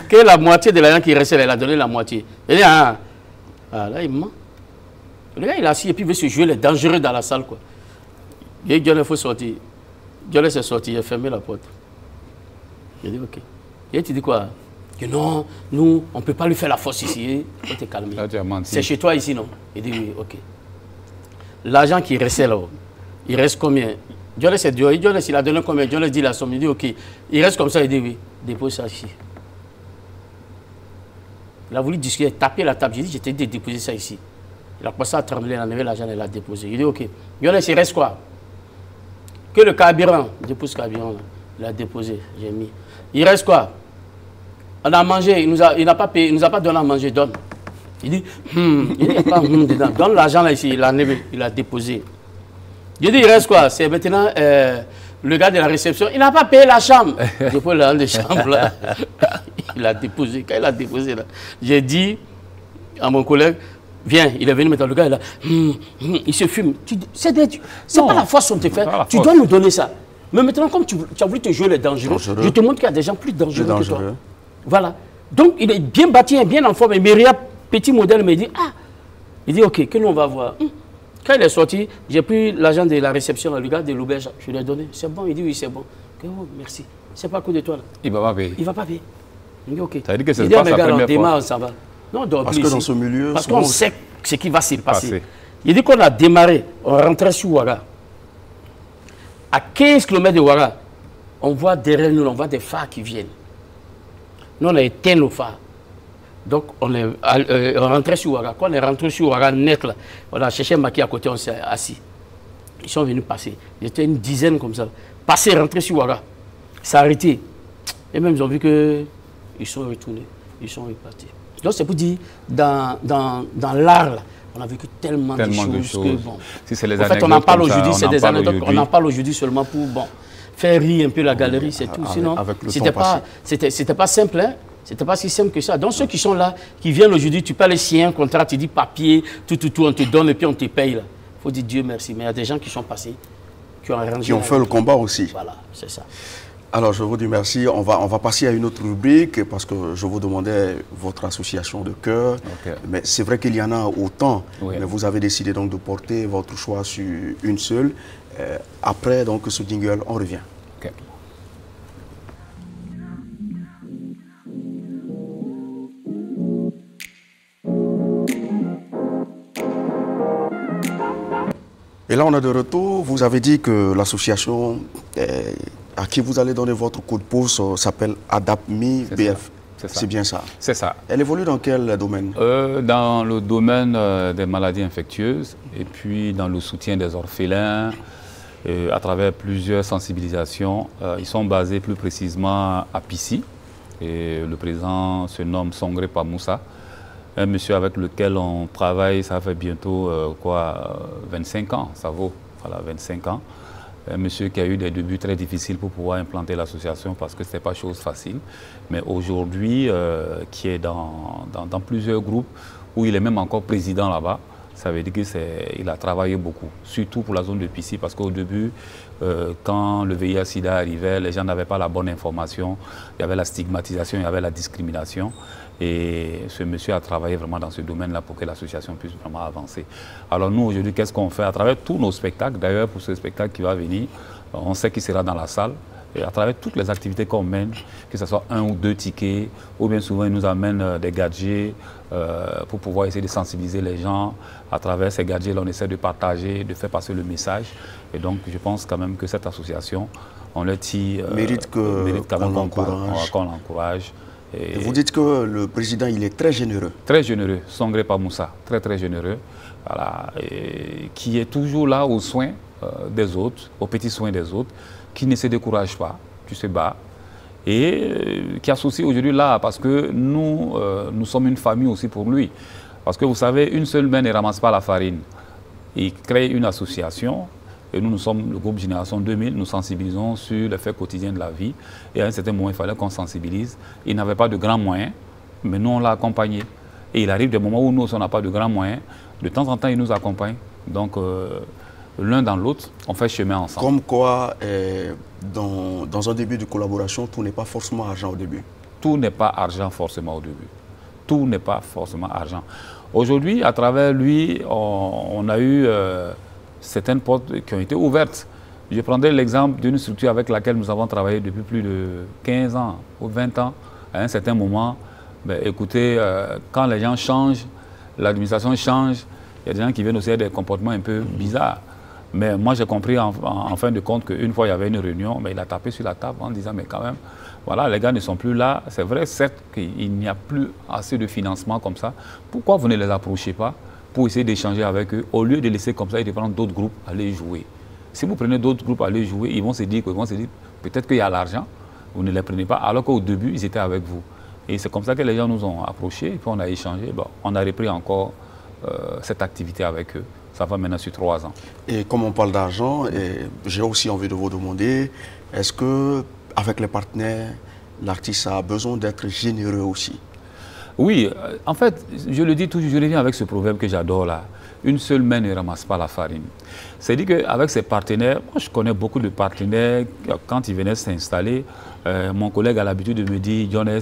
Que la moitié de l'argent qui restait, il a donné la moitié. Il dit ah, là il ment. Le gars il a assis et puis il veut se jouer les dangereux dans la salle. Quoi. Il dit il faut sortir. Dieu est sorti, il a fermé la porte. Il dit ok. Et tu dis quoi? Que non, nous, on ne peut pas lui faire la force ici. Il faut te calmer. C'est chez toi ici, non? Il dit oui, ok. L'argent qui restait là, il reste combien? Jones c'est Dieu. Jones, il a donné combien? Jones dit la somme. Il dit ok. Il reste comme ça, il dit oui. Dépose ça ici. Il a voulu discuter, taper la table. J'ai dit, je t'ai dit de déposer ça ici. Il a commencé à trembler, il a enlevé l'argent et il l'a déposé. Il dit ok. Jones, il reste quoi? Que le carburant. Il dépose le carburant là. Il a déposé. J'ai mis. Il reste quoi? On a mangé, il n'a pas payé, il ne nous a pas donné à manger, donne. Il dit, il n'y a pas dedans. Donne l'argent là ici, il l'a enlevé, il l'a déposé. Je dis, il reste quoi? C'est maintenant le gars de la réception, il n'a pas payé la chambre. J'ai pris l'argent de chambre là, il l'a déposé. Quand il l'a déposé là, j'ai dit à mon collègue, viens, il est venu maintenant, le gars est là, il se fume. C'est pas la force qu'on te fait, tu dois nous donner ça. Mais maintenant, comme tu as voulu te jouer les dangereux, je te montre qu'il y a des gens plus dangereux que toi. Voilà. Donc, il est bien bâti, bien en forme. Et Myriam, petit modèle, me dit, ah, il dit, ok, que nous on va voir. Quand il est sorti, j'ai pris l'argent de la réception, le gars de l'auberge, je lui ai donné. C'est bon, il dit, oui, c'est bon. Oh, merci. C'est pas à cause de toi, là. Il ne va pas payer. Il ne va pas payer. Il dit, ok. Ça veut dire que c'est pas sa première fois. Ça va. Non, parce que dans ce milieu... Parce qu'on sait ce qui va se passer. Il dit qu'on a démarré, on rentrait sur Ouaga. À 15 km de Ouaga, on voit derrière nous, on voit des phares qui viennent. Nous, on a éteint nos phares. Donc, on rentrait sur Ouaga. Quand on est rentré sur Ouaga, net, là, on a cherché un maquis à côté, on s'est assis. Ils sont venus passer. Ils étaient une dizaine comme ça. Passer, rentrer sur Ouaga. Ça a arrêté. Et même, ils ont vu qu'ils sont retournés. Ils sont repartis. Donc, c'est pour dire, dans l'art, là, on a vécu tellement de choses. Que, bon, si les en fait, on en parle aujourd'hui, c'est des anecdotes. On en parle aujourd'hui seulement pour... Bon, faire rire un peu la galerie, c'est tout. Sinon, c'était pas simple, hein? C'était pas si simple que ça. Donc, ceux qui sont là, qui viennent aujourd'hui, tu parles signer un contrat, tu dis papier, tout, on te donne et puis on te paye. Il faut dire Dieu merci. Mais il y a des gens qui sont passés, qui ont arrangé. Qui ont fait le combat aussi. Voilà, c'est ça. Alors, je vous dis merci. On va passer à une autre rubrique parce que je vous demandais votre association de cœur. Okay. Mais c'est vrai qu'il y en a autant. Oui. Mais vous avez décidé donc de porter votre choix sur une seule. Après donc ce jingle, on revient. Okay. Et là, on est de retour. Vous avez dit que l'association à qui vous allez donner votre coup de pouce s'appelle ADAPMI BF. C'est bien ça? C'est ça. Elle évolue dans quel domaine? Dans le domaine des maladies infectieuses et puis dans le soutien des orphelins à travers plusieurs sensibilisations. Ils sont basés plus précisément à Pissi. Et le président se nomme Songre Pamoussa. Un monsieur avec lequel on travaille, ça fait bientôt 25 ans, ça vaut, voilà, 25 ans. Un monsieur qui a eu des débuts très difficiles pour pouvoir implanter l'association parce que ce n'était pas chose facile. Mais aujourd'hui, qui est dans plusieurs groupes, où il est même encore président là-bas, ça veut dire qu'il a travaillé beaucoup, surtout pour la zone de Pissy, parce qu'au début, quand le VIH-Sida arrivait, les gens n'avaient pas la bonne information, il y avait la stigmatisation, il y avait la discrimination. Et ce monsieur a travaillé vraiment dans ce domaine-là pour que l'association puisse vraiment avancer. Alors nous, aujourd'hui, qu'est-ce qu'on fait? À travers tous nos spectacles, d'ailleurs pour ce spectacle qui va venir, on sait qu'il sera dans la salle. Et à travers toutes les activités qu'on mène, que ce soit 1 ou 2 tickets, ou bien souvent ils nous amènent des gadgets pour pouvoir essayer de sensibiliser les gens. À travers ces gadgets-là, on essaie de partager, de faire passer le message. Et donc je pense quand même que cette association, on le tire, mérite quand même qu'on l'encourage. Et vous dites que le président, il est très généreux. Très généreux, Sangré Pamoussa, très très généreux, voilà, et qui est toujours là aux soins des autres, aux petits soins des autres, qui ne se décourage pas, qui se bat, et qui associe aujourd'hui là, parce que nous, nous sommes une famille aussi pour lui. Parce que vous savez, une seule main ne ramasse pas la farine. Il crée une association, et nous sommes le groupe Génération 2000, nous sensibilisons sur les faits quotidiens de la vie. Et à un certain moment, il fallait qu'on sensibilise. Il n'avait pas de grands moyens, mais nous, on l'a accompagné. Et il arrive des moments où nous, on n'a pas de grands moyens. De temps en temps, il nous accompagne. Donc, l'un dans l'autre, on fait chemin ensemble. Comme quoi, dans un début de collaboration, tout n'est pas forcément argent au début. Tout n'est pas argent forcément au début. Tout n'est pas forcément argent. Aujourd'hui, à travers lui, on a eu certaines portes qui ont été ouvertes. Je prendrai l'exemple d'une structure avec laquelle nous avons travaillé depuis plus de 15 ans ou 20 ans. À un certain moment, ben, écoutez, quand les gens changent, l'administration change, il y a des gens qui viennent aussi avec des comportements un peu bizarres. Mais moi, j'ai compris en fin de compte qu'une fois, il y avait une réunion, mais il a tapé sur la table en disant, mais quand même, voilà, les gars ne sont plus là. C'est vrai, certes, qu'il n'y a plus assez de financement comme ça. Pourquoi vous ne les approchez pas pour essayer d'échanger avec eux, au lieu de laisser comme ça et de prendre d'autres groupes aller jouer? Si vous prenez d'autres groupes aller jouer, ils vont se dire peut-être qu'il y a l'argent, vous ne les prenez pas, alors qu'au début, ils étaient avec vous. Et c'est comme ça que les gens nous ont approchés, et puis on a échangé. Bon, on a repris encore cette activité avec eux. Ça va maintenant sur 3 ans. Et comme on parle d'argent, j'ai aussi envie de vous demander, est-ce qu'avec les partenaires, l'artiste a besoin d'être généreux aussi? Oui, en fait, je le dis toujours, je reviens avec ce proverbe que j'adore là. Une seule main ne ramasse pas la farine. C'est-à-dire qu'avec ses partenaires, moi je connais beaucoup de partenaires, quand ils venaient s'installer, mon collègue a l'habitude de me dire, Jones,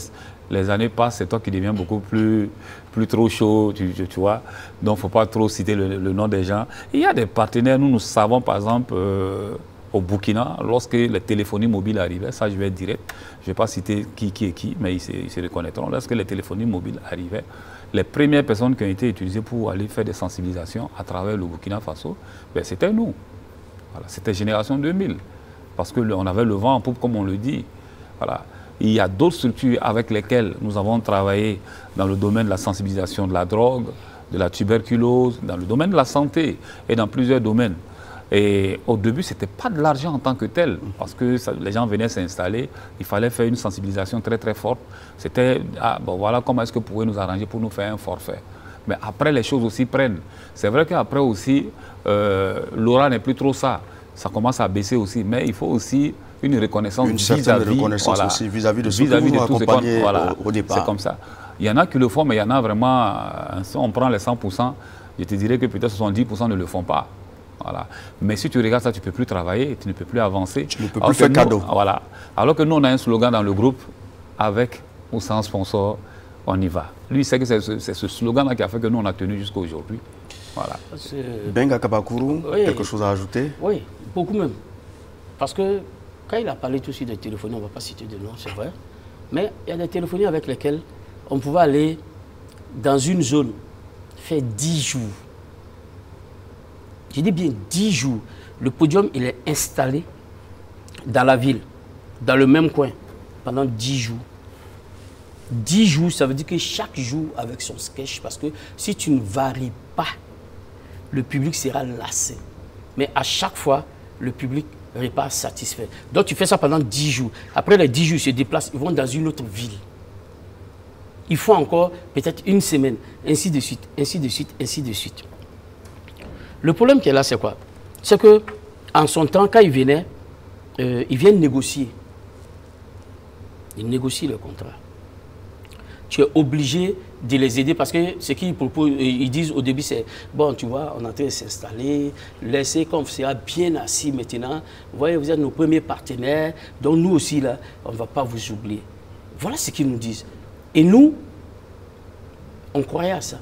les années passent, c'est toi qui deviens beaucoup plus trop chaud, tu vois. Donc il ne faut pas trop citer le nom des gens. Il y a des partenaires, nous savons par exemple, au Burkina, lorsque les téléphonies mobiles arrivaient, ça je vais être direct, je ne vais pas citer qui est qui, mais ils se reconnaîtront. Lorsque les téléphonies mobiles arrivaient, les premières personnes qui ont été utilisées pour aller faire des sensibilisations à travers le Burkina Faso, ben, c'était nous. Voilà, c'était Génération 2000. Parce qu'on avait le vent en poupe, comme on le dit. Voilà. Il y a d'autres structures avec lesquelles nous avons travaillé dans le domaine de la sensibilisation de la drogue, de la tuberculose, dans le domaine de la santé et dans plusieurs domaines. Et au début, ce n'était pas de l'argent en tant que tel, parce que les gens venaient s'installer, il fallait faire une sensibilisation très très forte. C'était, bon voilà, comment est-ce que vous pouvez nous arranger pour nous faire un forfait. Mais après, les choses aussi prennent. C'est vrai qu'après aussi, l'aura n'est plus trop ça. Ça commence à baisser aussi, mais il faut aussi une reconnaissance vis-à-vis de ceux qui nous ont accompagnés au départ. C'est comme ça. Il y en a qui le font, mais il y en a vraiment, si on prend les 100%, je te dirais que peut-être 70% ne le font pas. Voilà. Mais si tu regardes ça, tu ne peux plus travailler, tu ne peux plus avancer. Tu ne peux plus faire cadeau. Voilà. Alors que nous, on a un slogan dans le groupe, avec ou sans sponsor, on y va. Lui, il sait que c'est ce slogan-là qui a fait que nous, on a tenu jusqu'à aujourd'hui. Voilà. Benga Kabakuru, oui, quelque chose à ajouter? Oui, beaucoup même. Parce que quand il a parlé tout de suite des téléphonies, on ne va pas citer de nom, c'est vrai. Mais il y a des téléphonies avec lesquelles on pouvait aller dans une zone, faire 10 jours. Je dis bien 10 jours. Le podium, il est installé dans la ville, dans le même coin, pendant 10 jours. 10 jours, ça veut dire que chaque jour avec son sketch, parce que si tu ne varies pas, le public sera lassé. Mais à chaque fois, le public repart satisfait. Donc tu fais ça pendant 10 jours. Après les 10 jours, ils se déplacent, ils vont dans une autre ville. il faut encore peut-être une semaine, ainsi de suite, ainsi de suite, ainsi de suite. Le problème qui est là, c'est quoi? C'est que en son temps, quand ils venaient, ils viennent négocier. Ils négocient le contrat. Tu es obligé de les aider parce que ce qu'ils proposent, ils disent au début, c'est bon, tu vois, on est en train de s'installer, laissez comme sera bien assis maintenant. Vous voyez, vous êtes nos premiers partenaires, donc nous aussi, là, on ne va pas vous oublier. Voilà ce qu'ils nous disent. Et nous, on croyait à ça.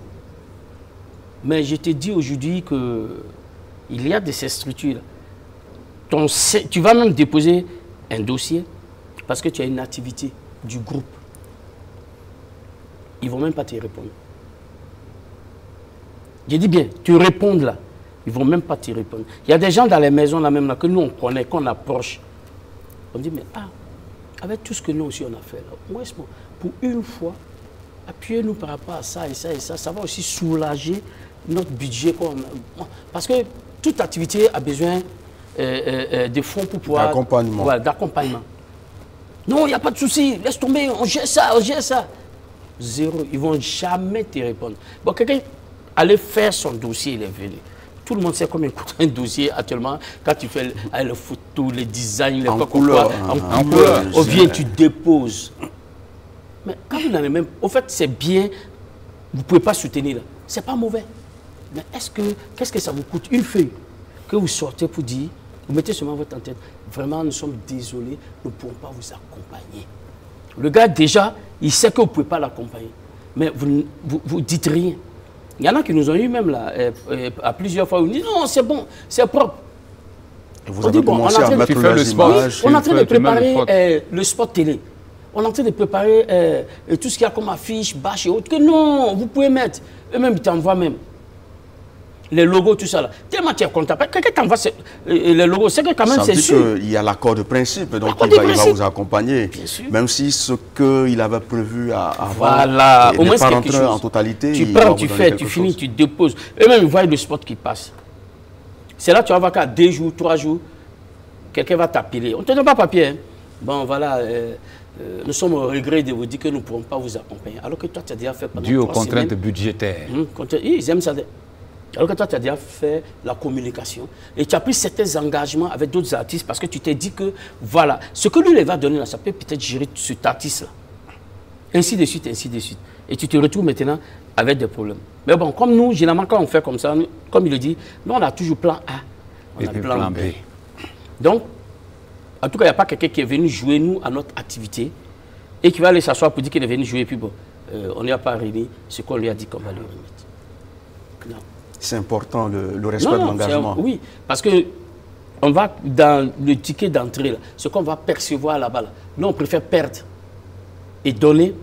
Mais je te dis aujourd'hui qu'il y a de ces structures-là. Tu vas même déposer un dossier parce que tu as une activité du groupe. Ils ne vont même pas te répondre. Je dis bien, tu réponds là. Ils ne vont même pas te répondre. Il y a des gens dans les maisons là même là, que nous on connaît, qu'on approche. On dit, mais avec tout ce que nous aussi on a fait là, moi, pour une fois, appuyez-nous par rapport à ça et ça et ça. Ça va aussi soulager notre budget. Parce que toute activité a besoin de fonds pour pouvoir... D'accompagnement. Voilà, d'accompagnement. Non, il n'y a pas de souci. Laisse tomber, on gère ça, on gère ça. Zéro. Ils ne vont jamais te répondre. Bon, quelqu'un allait faire son dossier, il est venu. Tout le monde sait combien coûte un dossier actuellement. Quand tu fais les photos, les designs, les en couleur. En couleur. On vient, tu déposes. Mais quand vous n'avez même... Au fait, c'est bien. Vous ne pouvez pas soutenir. Ce n'est pas mauvais. Mais qu'est-ce que ça vous coûte? Une feuille que vous sortez pour dire, vous mettez seulement votre tête. Vraiment, nous sommes désolés, nous ne pouvons pas vous accompagner. Le gars, déjà, il sait que vous ne pouvez pas l'accompagner. Mais vous ne dites rien. Il y en a qui nous ont eu même là, à plusieurs fois, où ils disent non, c'est bon, c'est propre. Et vous avez commencé à mettre les images. On est en train de préparer le spot télé. On est en train de préparer tout ce qu'il y a comme affiche, bâche et autres. Que non, vous pouvez mettre. Eux-mêmes, ils t'envoient même. Les logos, tout ça là. Tellement tu es content. Quelqu'un t'envoie les logos, c'est que quand même c'est sûr. Il y a l'accord de principe, donc il va vous accompagner. Même si ce qu'il avait prévu avant voilà. Au moins n'est pas rentré en totalité. Tu prends, tu fais, tu finis, tu déposes. Eux-mêmes, ils voient le spot qui passe. C'est là que tu vas voir qu'à 2 jours, 3 jours, quelqu'un va t'appeler. On ne te donne pas papier. Hein. Bon, voilà. Nous sommes au regret de vous dire que nous ne pourrons pas vous accompagner. Alors que toi, tu as déjà fait pendant 3 semaines. Dû aux contraintes budgétaires. Ils aiment ça. Alors que toi, tu as déjà fait la communication et tu as pris certains engagements avec d'autres artistes parce que tu t'es dit que, voilà, ce que lui, il va donner là, ça peut peut-être gérer cet artiste-là. Ainsi de suite, ainsi de suite. Et tu te retrouves maintenant avec des problèmes. Mais bon, comme nous, généralement, quand on fait comme ça, comme il le dit, nous, on a toujours plan A, on a plan B. Donc, en tout cas, il n'y a pas quelqu'un qui est venu jouer, nous, à notre activité et qui va aller s'asseoir pour dire qu'il est venu jouer, puis bon, on n'y a pas remis ce qu'on lui a dit qu'on va lui remettre. Non. C'est important, le respect de l'engagement. Oui, parce que on va dans le ticket d'entrée, ce qu'on va percevoir là-bas. Là. Nous, on préfère perdre et donner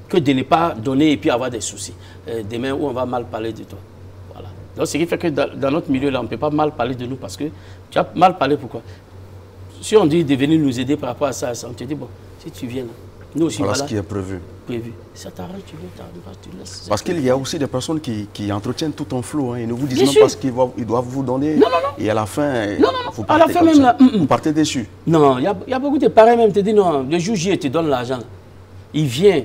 que de ne pas donner et puis avoir des soucis. Demain, où on va mal parler de toi. Voilà. Donc, ce qui fait que dans notre milieu, là, on ne peut pas mal parler de nous parce que tu as mal parlé, pourquoi? Si on dit de venir nous aider par rapport à ça, on te dit, bon, si tu viens là, nous aussi, voilà ce qui est prévu. Ça t'arrange, tu laisses. Parce qu'il y a aussi des personnes qui entretiennent tout en flou. Hein. Ils ne vous disent même pas ce qu'ils doivent vous donner. Non. Et à la fin, vous partez, à la fin même, là, vous partez déçus. Non, il y a beaucoup de pareils même. Te disent non, le jour J, te donne l'argent. Il vient,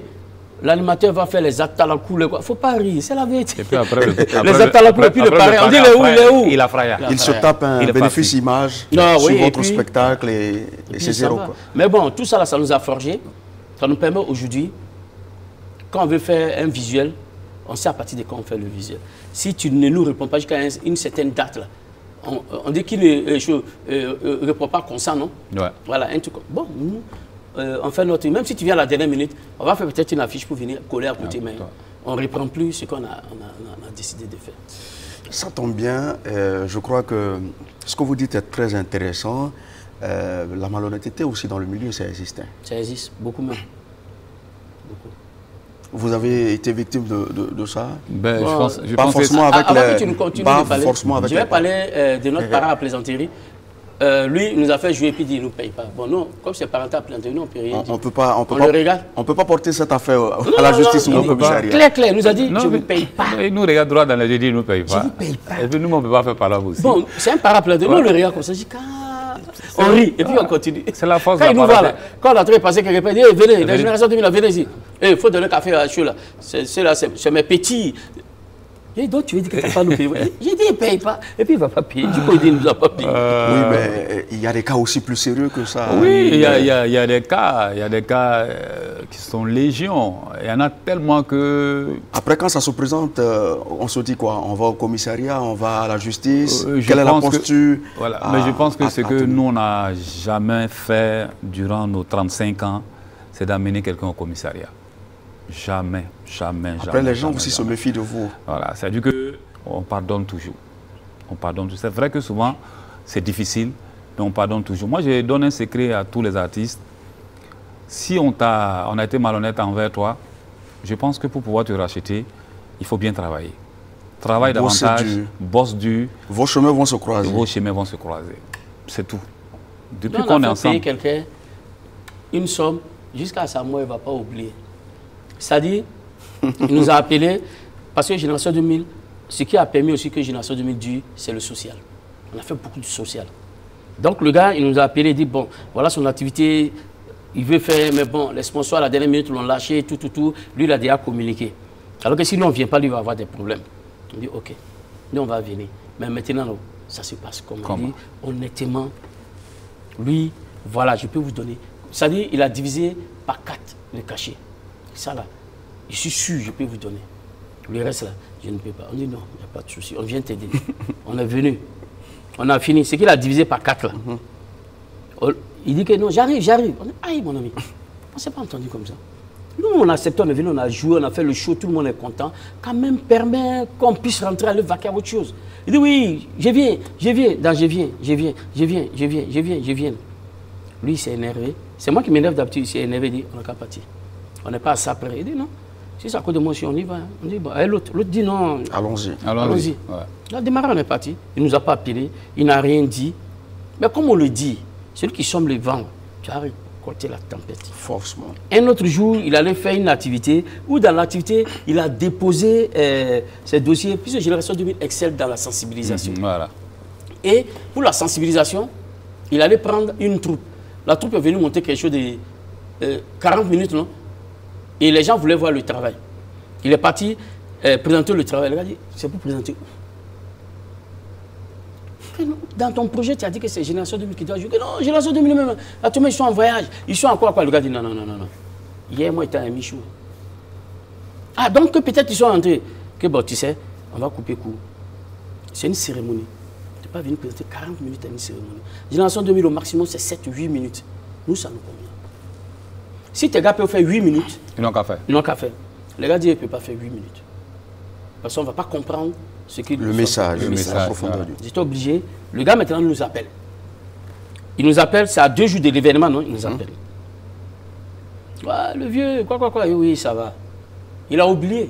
l'animateur va faire les actes à la couleur. Il ne faut pas rire, c'est la vérité. Et puis après, les actes à la couleur, puis le pareil. On dit il est où? Il a fraya. Il se tape un bénéfice image sur votre spectacle et c'est zéro. Mais bon, tout ça, là, ça nous a forgé. Ça nous permet aujourd'hui, quand on veut faire un visuel, on sait à partir de quand on fait le visuel. Si tu ne nous réponds pas jusqu'à une certaine date, là, on dit qu'il ne répond pas comme ça, non? Ouais. Voilà, un truc. Bon, nous, on fait notre... Même si tu viens à la dernière minute, on va faire peut-être une affiche pour venir coller à côté, mais on ne reprend plus ce qu'on a décidé de faire. Ça tombe bien. Je crois que ce que vous dites est très intéressant. La malhonnêteté aussi dans le milieu, ça existe. Ça existe, beaucoup même. Beaucoup. Vous avez été victime de ça? Ben, je pas pense forcément avec avant les... que tu nous continues pas de parler, forcément avec je vais parler de notre parent à plaisanterie. Lui, il nous a fait jouer puis il ne nous paye pas. Bon, non, comme c'est parental à plaisanterie, nous, on ne peut rien dire. On peut pas porter cette affaire à la justice ou au commissariat. Clair, il nous a dit, je ne vous paye pas. Il nous regarde droit dans les yeux, il ne nous paye pas. Je ne vous paye pas. Et puis nous, on ne peut pas faire parler aussi. Bon, c'est un parent à plaisanterie. Nous, on le regarde comme ça, je dis, On rit et puis on continue. C'est la force quand de la il nous voit parole. là, quand la train est passée quelque part, il dit venez, la génération 2000, venez ici. Il faut donner un café à chaud là. C'est mes petits. J'ai dit, donc tu veux dire que tu n'as pas nous payer. J'ai dit, il ne paye pas. Et puis il ne va pas payer. Du coup, il dit, il ne nous a pas payé. Oui, mais il y a des cas aussi plus sérieux que ça. Oui, il y a des cas qui sont légion. Il y en a tellement que... Après, quand ça se présente, on se dit quoi? On va au commissariat, on va à la justice? Quelle est la posture? Voilà. Mais je pense que ce que nous, on n'a jamais fait durant nos 35 ans, c'est d'amener quelqu'un au commissariat. Jamais, jamais, jamais. Après, les gens jamais, aussi jamais. se méfient de vous. Voilà, c'est-à-dire qu'on pardonne toujours. On pardonne toujours. C'est vrai que souvent, c'est difficile, mais on pardonne toujours. Moi, je donne un secret à tous les artistes. Si on a été malhonnête envers toi, je pense que pour pouvoir te racheter, il faut bien travailler. Travaille davantage, bosse dur. Vos chemins vont se croiser. Vos chemins vont se croiser. C'est tout. Depuis qu'on est ensemble, payer quelqu'un une somme, jusqu'à sa mort, il ne va pas oublier. C'est-à-dire, il nous a appelés, parce que Génération 2000, ce qui a permis aussi que Génération 2000 dure, c'est le social. On a fait beaucoup de social. Donc le gars, il nous a appelé, il dit, bon, voilà son activité, il veut faire, mais bon, les sponsors à la dernière minute l'ont lâché, tout. Lui, il a déjà communiqué. Alors que si nous, on ne vient pas, lui, il va avoir des problèmes. On dit, ok, nous, on va venir. Mais maintenant, non, ça se passe comme on dit, honnêtement. Lui, voilà, je peux vous donner. C'est-à-dire, il a divisé par 4 le cachet. Ça là, je suis sûr, je peux vous donner. Le reste là, je ne peux pas. On dit non, il n'y a pas de souci, on vient t'aider. On est venu, on a fini. C'est qu'il a divisé par 4 là. Il dit que non, j'arrive. On dit, aïe mon ami, on ne s'est pas entendu comme ça. Nous, on a accepté, on est venu, on a joué, on a fait le show, tout le monde est content. Quand même, permet qu'on puisse rentrer, aller vaquer à autre chose. Il dit oui, je viens. Lui, il s'est énervé. C'est moi qui m'énerve d'habitude, il s'est énervé, il dit, on n'a qu'à partir. On n'est pas à ça près. Il dit non. Si c'est à cause de moi, si on y va. On dit, bon. L'autre dit non. Allons-y. Ouais. Il a démarré, on est parti. Il ne nous a pas appelé. Il n'a rien dit. Mais comme on le dit, celui qui somme les vents, tu as récolté la tempête. Forcément. Un autre jour, il allait faire une activité où dans l'activité, il a déposé ses dossiers. Puisque Génération 2000 excelle dans la sensibilisation. Voilà. Et pour la sensibilisation, il allait prendre une troupe. La troupe est venue monter quelque chose de 40 minutes, non? Et les gens voulaient voir le travail. Il est parti présenter le travail. Le gars dit, c'est pour présenter où? Dans ton projet, tu as dit que c'est Génération 2000 qui doit jouer. Non, Génération 2000 même. Actuellement, ils sont en voyage. Ils sont en quoi? Le gars dit, non. Hier, moi, j'étais à Michou. Ah, donc peut-être ils sont entrés. Que bon, tu sais, on va couper court. C'est une cérémonie. Tu n'es pas venu présenter 40 minutes à une cérémonie. Génération 2000, au maximum, c'est 7-8 minutes. Nous, ça nous convient. Si tes gars peuvent faire 8 minutes, ils n'ont qu'à faire. Ils n'ont qu'à faire. Les gars disent qu'ils ne peuvent pas faire 8 minutes. Parce qu'on ne va pas comprendre ce qu'il Le message, la profondeur. Ils étaient obligés. Le gars maintenant nous appelle. Il nous appelle, c'est à 2 jours de l'événement, non? Il nous appelle. Ouais, le vieux, quoi. Oui, ça va. Il a oublié.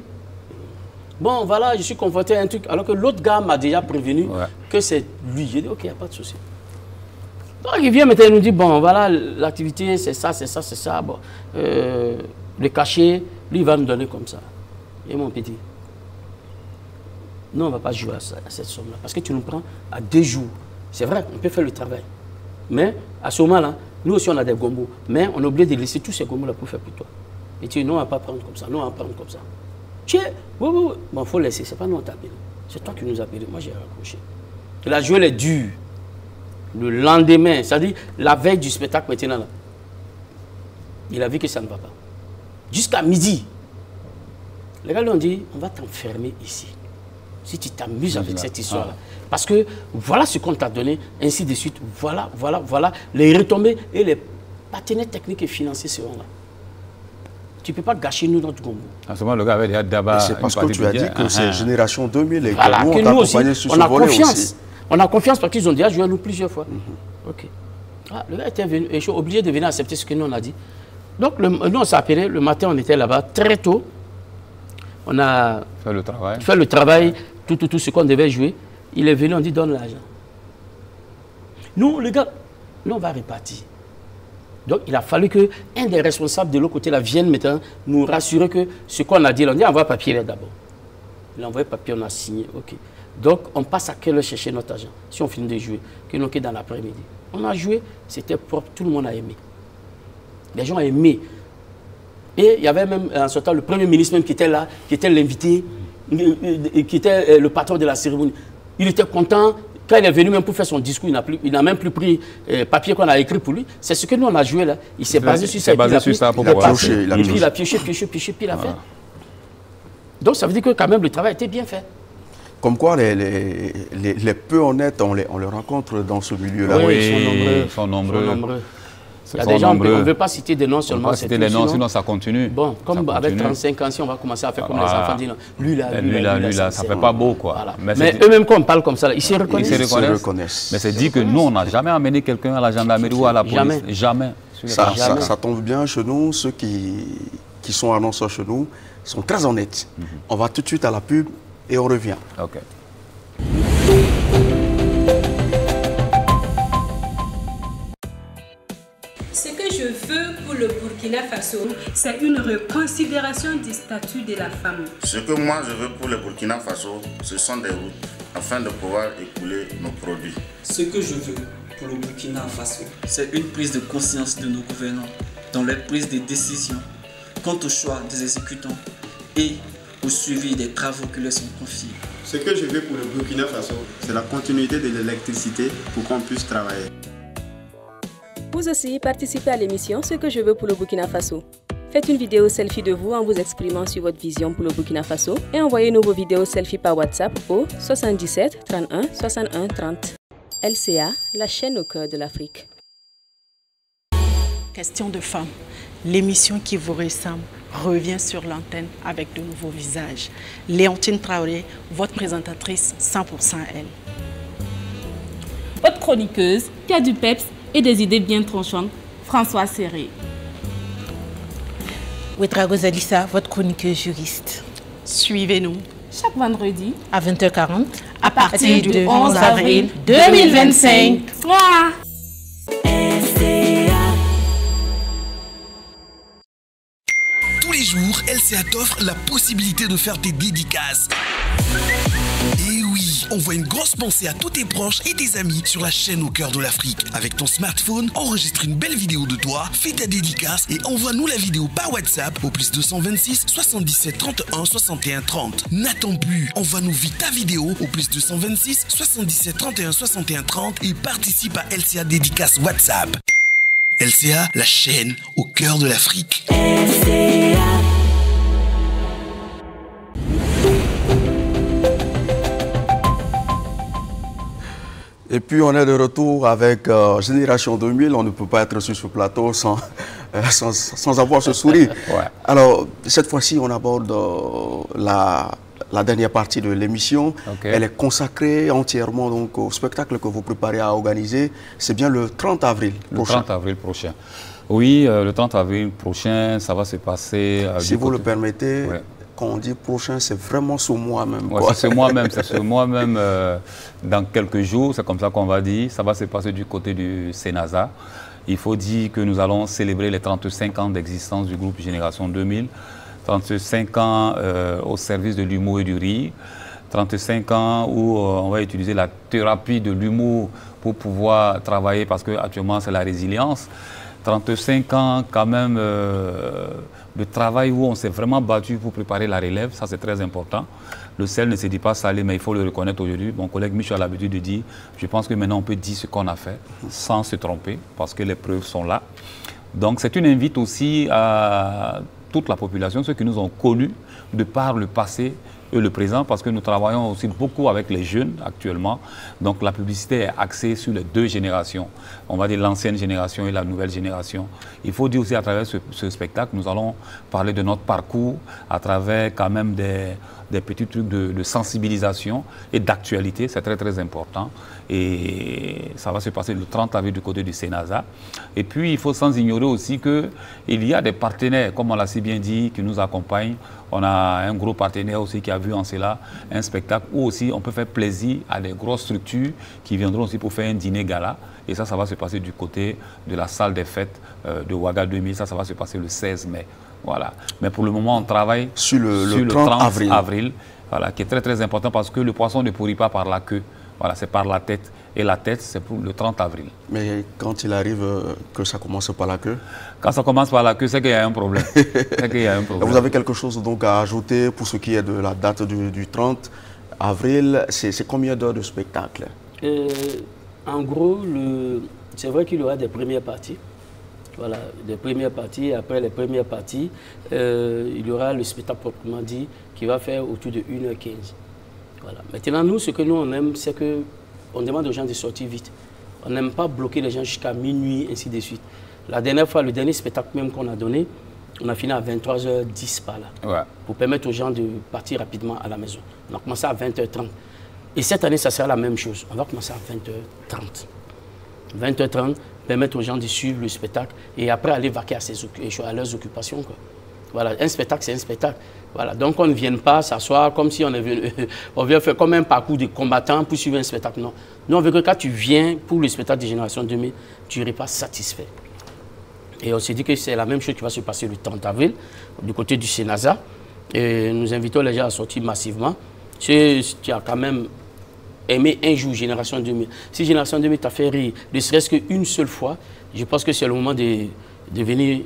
Bon, voilà, je suis confronté à un truc. Alors que l'autre gars m'a déjà prévenu que c'est lui. J'ai dit, ok, il n'y a pas de souci. Donc il vient maintenant, il nous dit, bon, voilà, l'activité, c'est ça. Bon, le cachet, lui, il va nous donner comme ça. Et mon petit, non, on ne va pas jouer à cette somme-là. Parce que tu nous prends à 2 jours. C'est vrai, on peut faire le travail. Mais à ce moment-là, nous aussi, on a des gombos. Mais on est obligé de laisser tous ces gombos-là pour faire pour toi. Et tu dis, non, on ne va pas prendre comme ça. Non, on va prendre comme ça. Tiens, oui. Bon, il faut laisser. Ce n'est pas nous qui t'appelle. C'est toi qui nous appelles. Moi, j'ai raccroché. La jouée est dure. Le lendemain, c'est-à-dire la veille du spectacle maintenant, là, il a vu que ça ne va pas. Jusqu'à midi, les gars lui ont dit, on va t'enfermer ici. Si tu t'amuses avec cette histoire-là. Parce que voilà ce qu'on t'a donné, ainsi de suite. Voilà. Les retombées et les partenaires techniques et financiers seront là. Tu ne peux pas gâcher nous notre gombo. À ce moment, le gars avait déjà d'abord. C'est parce que tu as dit que c'est Génération 2000 et voilà, que nous, on t'a accompagné sur ce volet aussi. On a confiance parce qu'ils ont déjà joué à nous plusieurs fois. Ok. Ah, le gars était venu, et je suis obligé de venir accepter ce que nous on a dit. Donc, nous on s'est appelé, le matin on était là-bas, très tôt. On a fait le travail, tout ce qu'on devait jouer. Il est venu, on dit donne l'argent. Nous, les gars, nous on va répartir. Donc, il a fallu qu'un des responsables de l'autre côté là, vienne maintenant nous rassurer que ce qu'on a dit, on dit envoie papier là d'abord. Il a envoyé papier, on a signé, ok. Donc, on passe à quelle heure chercher notre argent? Si on finit de jouer, que nous dans l'après-midi. On a joué, c'était propre, tout le monde a aimé. Les gens ont aimé. Et il y avait même, en ce temps, le Premier ministre même qui était là, qui était l'invité, qui était le patron de la cérémonie. Il était content. Quand il est venu même pour faire son discours, il n'a même plus pris papier qu'on a écrit pour lui. C'est ce que nous, on a joué là. Il s'est basé sur ça. Il a pioché, puis il a fait. Donc, ça veut dire que quand même, le travail était bien fait. Comme quoi, les peu honnêtes, on les rencontre dans ce milieu-là. Oui, ils sont nombreux. Il y a des gens, on ne veut pas citer des noms seulement. On ne veut pas citer les noms, sinon ça continue. Bon, comme avec 35 ans, si on va commencer à faire comme les enfants disent, lui là, ça ne fait pas beau, quoi. Voilà. Mais eux-mêmes, quand on parle comme ça, ils se reconnaissent. Mais c'est dit que nous, on n'a jamais amené quelqu'un à la gendarmerie ou à la police. Jamais. Ça tombe bien chez nous, ceux qui sont annonceurs chez nous sont très honnêtes. On va tout de suite à la pub et on revient. Ok. Ce que je veux pour le Burkina Faso, c'est une reconsidération du statut de la femme. Ce que moi je veux pour le Burkina Faso, ce sont des routes afin de pouvoir écouler nos produits. Ce que je veux pour le Burkina Faso, c'est une prise de conscience de nos gouvernants dans leur prise de décision quant au choix des exécutants et au suivi des travaux qui leur sont confiés. Ce que je veux pour le Burkina Faso, c'est la continuité de l'électricité pour qu'on puisse travailler. Vous aussi, participez à l'émission Ce que je veux pour le Burkina Faso. Faites une vidéo selfie de vous en vous exprimant sur votre vision pour le Burkina Faso et envoyez-nous vos vidéos selfie par WhatsApp au 77 31 61 30. LCA, la chaîne au cœur de l'Afrique. Question de femmes. L'émission qui vous ressemble revient sur l'antenne avec de nouveaux visages. Léontine Traoré, votre présentatrice 100% elle. Votre chroniqueuse, qui a du peps et des idées bien tranchantes, François Serré. Ouedraogo Zalissa, votre chroniqueuse juriste. Suivez-nous chaque vendredi à 20h40 à partir du 11 avril 2025. Tous les jours, LCA t'offre la possibilité de faire tes dédicaces. Et oui, envoie une grosse pensée à tous tes proches et tes amis sur la chaîne au cœur de l'Afrique. Avec ton smartphone, enregistre une belle vidéo de toi, fais ta dédicace et envoie-nous la vidéo par WhatsApp au +226 77 31 61 30. N'attends plus, envoie-nous vite ta vidéo au +226 77 31 61 30 et participe à LCA Dédicace WhatsApp. LCA, la chaîne au cœur de l'Afrique. Et puis on est de retour avec Génération 2000. On ne peut pas être sur ce plateau sans avoir ce sourire. Ouais. Alors, cette fois-ci, on aborde la dernière partie de l'émission. Okay. Elle est consacrée entièrement donc, au spectacle que vous préparez à organiser. C'est bien le 30 avril prochain. Le 30 avril prochain. Oui, le 30 avril prochain, ça va se passer... si vous le permettez, ouais. Quand on dit prochain, c'est vraiment ce mois-même. Ouais, c'est ce mois-même, c'est ce mois-même dans quelques jours, c'est comme ça qu'on va dire. Ça va se passer du côté du Sénasa. Il faut dire que nous allons célébrer les 35 ans d'existence du groupe Génération 2000. 35 ans au service de l'humour et du rire. 35 ans où on va utiliser la thérapie de l'humour pour pouvoir travailler parce qu'actuellement c'est la résilience. 35 ans quand même de travail où on s'est vraiment battu pour préparer la relève, ça c'est très important. Le sel ne se dit pas salé, mais il faut le reconnaître aujourd'hui. Mon collègue Michel a l'habitude de dire, je pense que maintenant on peut dire ce qu'on a fait sans se tromper parce que les preuves sont là. Donc c'est une invite aussi à toute la population, ceux qui nous ont connus de par le passé et le présent, parce que nous travaillons aussi beaucoup avec les jeunes actuellement. Donc la publicité est axée sur les deux générations. On va dire l'ancienne génération et la nouvelle génération. Il faut dire aussi à travers ce spectacle, nous allons parler de notre parcours à travers quand même des petits trucs de sensibilisation et d'actualité. C'est très très important. Et ça va se passer le 30 avril du côté du Sénasa. Et puis il faut sans ignorer aussi qu'il y a des partenaires, comme on l'a si bien dit, qui nous accompagnent. On a un gros partenaire aussi qui a vu en cela un spectacle où aussi on peut faire plaisir à des grosses structures qui viendront aussi pour faire un dîner gala. Et ça va se passer du côté de la salle des fêtes de Ouaga 2000. Ça va se passer le 16 mai. Voilà. Mais pour le moment, on travaille sur le 30 avril. Voilà, qui est très très important parce que le poisson ne pourrit pas par la queue. Voilà, c'est par la tête. Et la tête, c'est pour le 30 avril. Mais quand il arrive que ça commence par la queue? Quand ça commence par la queue, c'est qu'il y a un problème. Vous avez quelque chose donc à ajouter pour ce qui est de la date du 30 avril? C'est combien d'heures de spectacle? En gros, c'est vrai qu'il y aura des premières parties. Voilà, des premières parties. Après les premières parties, il y aura le spectacle proprement dit qui va faire autour de 1h15. Voilà. Maintenant, nous, ce que nous, on aime, c'est qu'on demande aux gens de sortir vite. On n'aime pas bloquer les gens jusqu'à minuit, ainsi de suite. La dernière fois, le dernier spectacle même qu'on a donné, on a fini à 23h10 par là. Ouais. Pour permettre aux gens de partir rapidement à la maison. On a commencé à 20h30. Et cette année, ça sera la même chose. On va commencer à 20h30. 20h30, permettre aux gens de suivre le spectacle et après aller vaquer à leurs occupations, quoi. Voilà, un spectacle, c'est un spectacle. Voilà, donc on ne vient pas s'asseoir comme si on vient faire comme un parcours de combattant pour suivre un spectacle. Non. Nous, on veut que quand tu viens pour le spectacle de Génération 2000, tu ne pas satisfait. Et on s'est dit que c'est la même chose qui va se passer le 30 avril, du côté du Sénasa. Et nous invitons les gens à sortir massivement. Si tu as quand même aimé un jour Génération 2000, si Génération 2000 t'a fait rire, ne serait-ce qu'une seule fois, je pense que c'est le moment de venir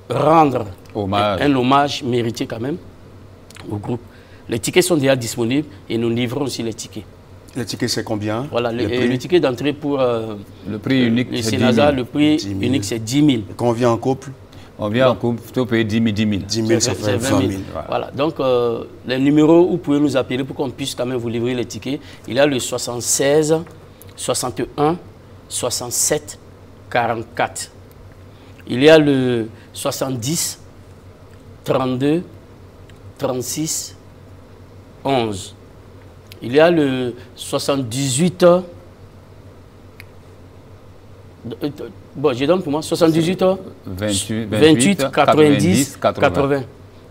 rendre un hommage mérité quand même au groupe. Les tickets sont déjà disponibles et nous livrons aussi les tickets. Les tickets, c'est combien? Voilà, le ticket d'entrée pour le prix unique, le Sénasa, le prix unique, c'est 10 000. Et quand on vient en couple? On vient en couple, plutôt payer 10 000. 10 000, ça fait 20 000. Voilà, donc les numéros où vous pouvez nous appeler pour qu'on puisse quand même vous livrer les tickets, il y a le 76 61 67 44. Il y a le 70 32 36 11. Il y a le 78... Bon, je donne pour moi 78 28 90 80.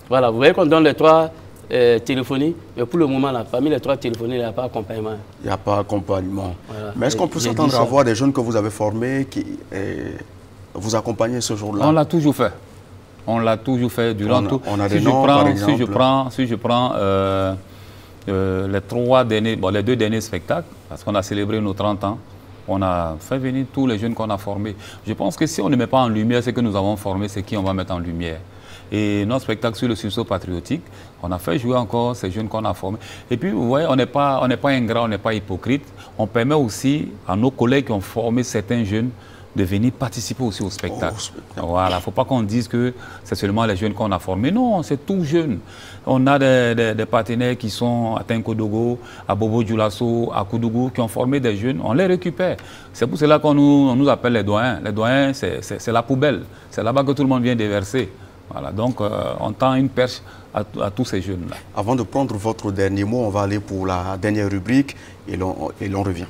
Voilà, vous voyez qu'on donne les trois téléphonies, mais pour le moment, là, parmi les trois téléphonies, il n'y a pas d'accompagnement. Il n'y a pas d'accompagnement. Voilà. Mais est-ce qu'on peut s'attendre à voir des jeunes que vous avez formés qui vous accompagnent ce jour-là? On l'a toujours fait. On l'a toujours fait durant tout. On a des noms, par exemple. Si je prends les deux derniers spectacles, parce qu'on a célébré nos 30 ans, on a fait venir tous les jeunes qu'on a formés. Je pense que si on ne met pas en lumière ce que nous avons formé, c'est qui on va mettre en lumière. Et notre spectacle sur le sursaut patriotique, on a fait jouer encore ces jeunes qu'on a formés. Et puis, vous voyez, on n'est pas ingrat, on n'est pas hypocrite. On permet aussi à nos collègues qui ont formé certains jeunes de venir participer aussi au spectacle. Voilà, il ne faut pas qu'on dise que c'est seulement les jeunes qu'on a formés. Non, c'est tout jeune. On a des partenaires qui sont à Tenkodogo, à Bobo Dioulasso, à Koudougou, qui ont formé des jeunes. On les récupère. C'est pour cela qu'on nous appelle les doyens. Les doyens, c'est la poubelle. C'est là-bas que tout le monde vient déverser. Voilà, donc on tend une perche à tous ces jeunes-là. Avant de prendre votre dernier mot, on va aller pour la dernière rubrique et l'on revient.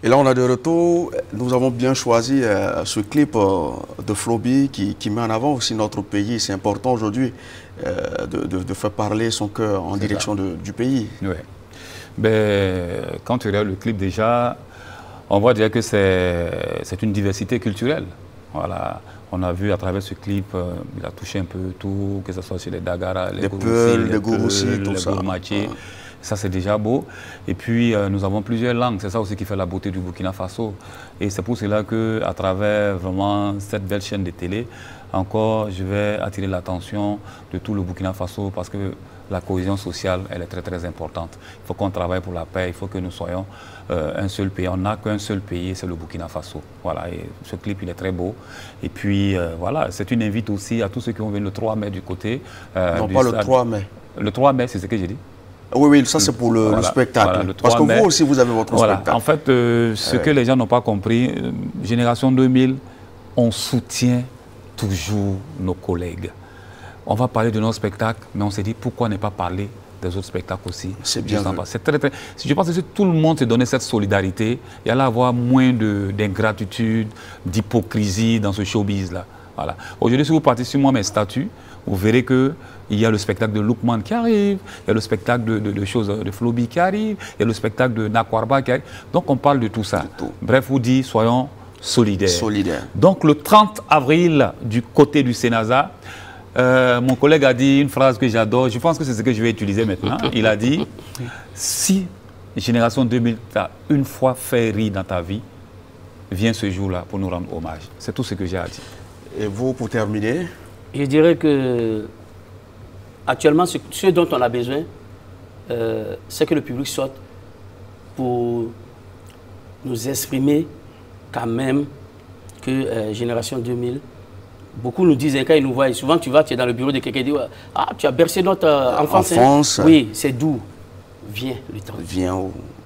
Et là, on a de retour. Nous avons bien choisi ce clip de Flobi qui met en avant aussi notre pays. C'est important aujourd'hui de faire parler son cœur en direction du pays. Oui. Ben, quand tu regardes le clip déjà, on voit déjà que c'est une diversité culturelle. Voilà. On a vu à travers ce clip, il a touché un peu tout, que ce soit sur les Dagara, les Gourmoussi, les Gourmatiers. Ça, c'est déjà beau. Et puis, nous avons plusieurs langues. C'est ça aussi qui fait la beauté du Burkina Faso. Et c'est pour cela qu'à travers vraiment cette belle chaîne de télé, encore, je vais attirer l'attention de tout le Burkina Faso parce que la cohésion sociale, elle est très, très importante. Il faut qu'on travaille pour la paix. Il faut que nous soyons un seul pays. On n'a qu'un seul pays, c'est le Burkina Faso. Voilà. Et ce clip, il est très beau. Et puis, voilà, c'est une invite aussi à tous ceux qui vont venir le 3 mai du côté. Non, pas le 3 mai. Le 3 mai, c'est ce que j'ai dit. Oui, ça c'est pour le spectacle. Voilà, parce que vous aussi, vous avez votre spectacle. En fait, ce que les gens n'ont pas compris, Génération 2000, on soutient toujours nos collègues. On va parler de nos spectacles, mais on s'est dit pourquoi ne pas parler des autres spectacles aussi. C'est bien. C'est très, très... Je pense que si tout le monde se donnait cette solidarité, il y allait avoir moins d'ingratitude, d'hypocrisie dans ce showbiz-là. Voilà. Aujourd'hui, si vous partez sur moi mes statuts, vous verrez qu'il y a le spectacle de Lookman qui arrive, il y a le spectacle de Flobi qui arrive, il y a le spectacle de Nakwarba qui arrive. Donc on parle de tout ça. Bref, vous dit, soyons solidaires. Donc le 30 avril, du côté du Sénasa, mon collègue a dit une phrase que j'adore, je pense que c'est ce que je vais utiliser maintenant. Il a dit, si Génération 2000 t'a une fois fait rire dans ta vie, viens ce jour-là pour nous rendre hommage. C'est tout ce que j'ai à dire. Et vous, pour terminer? Je dirais que actuellement, ce dont on a besoin, c'est que le public sorte pour nous exprimer quand même que Génération 2000, beaucoup nous disent, quand ils nous voient, souvent tu es dans le bureau de quelqu'un et dis, ah, tu as bercé notre enfance. Hein? Oui, c'est doux. Viens, le temps.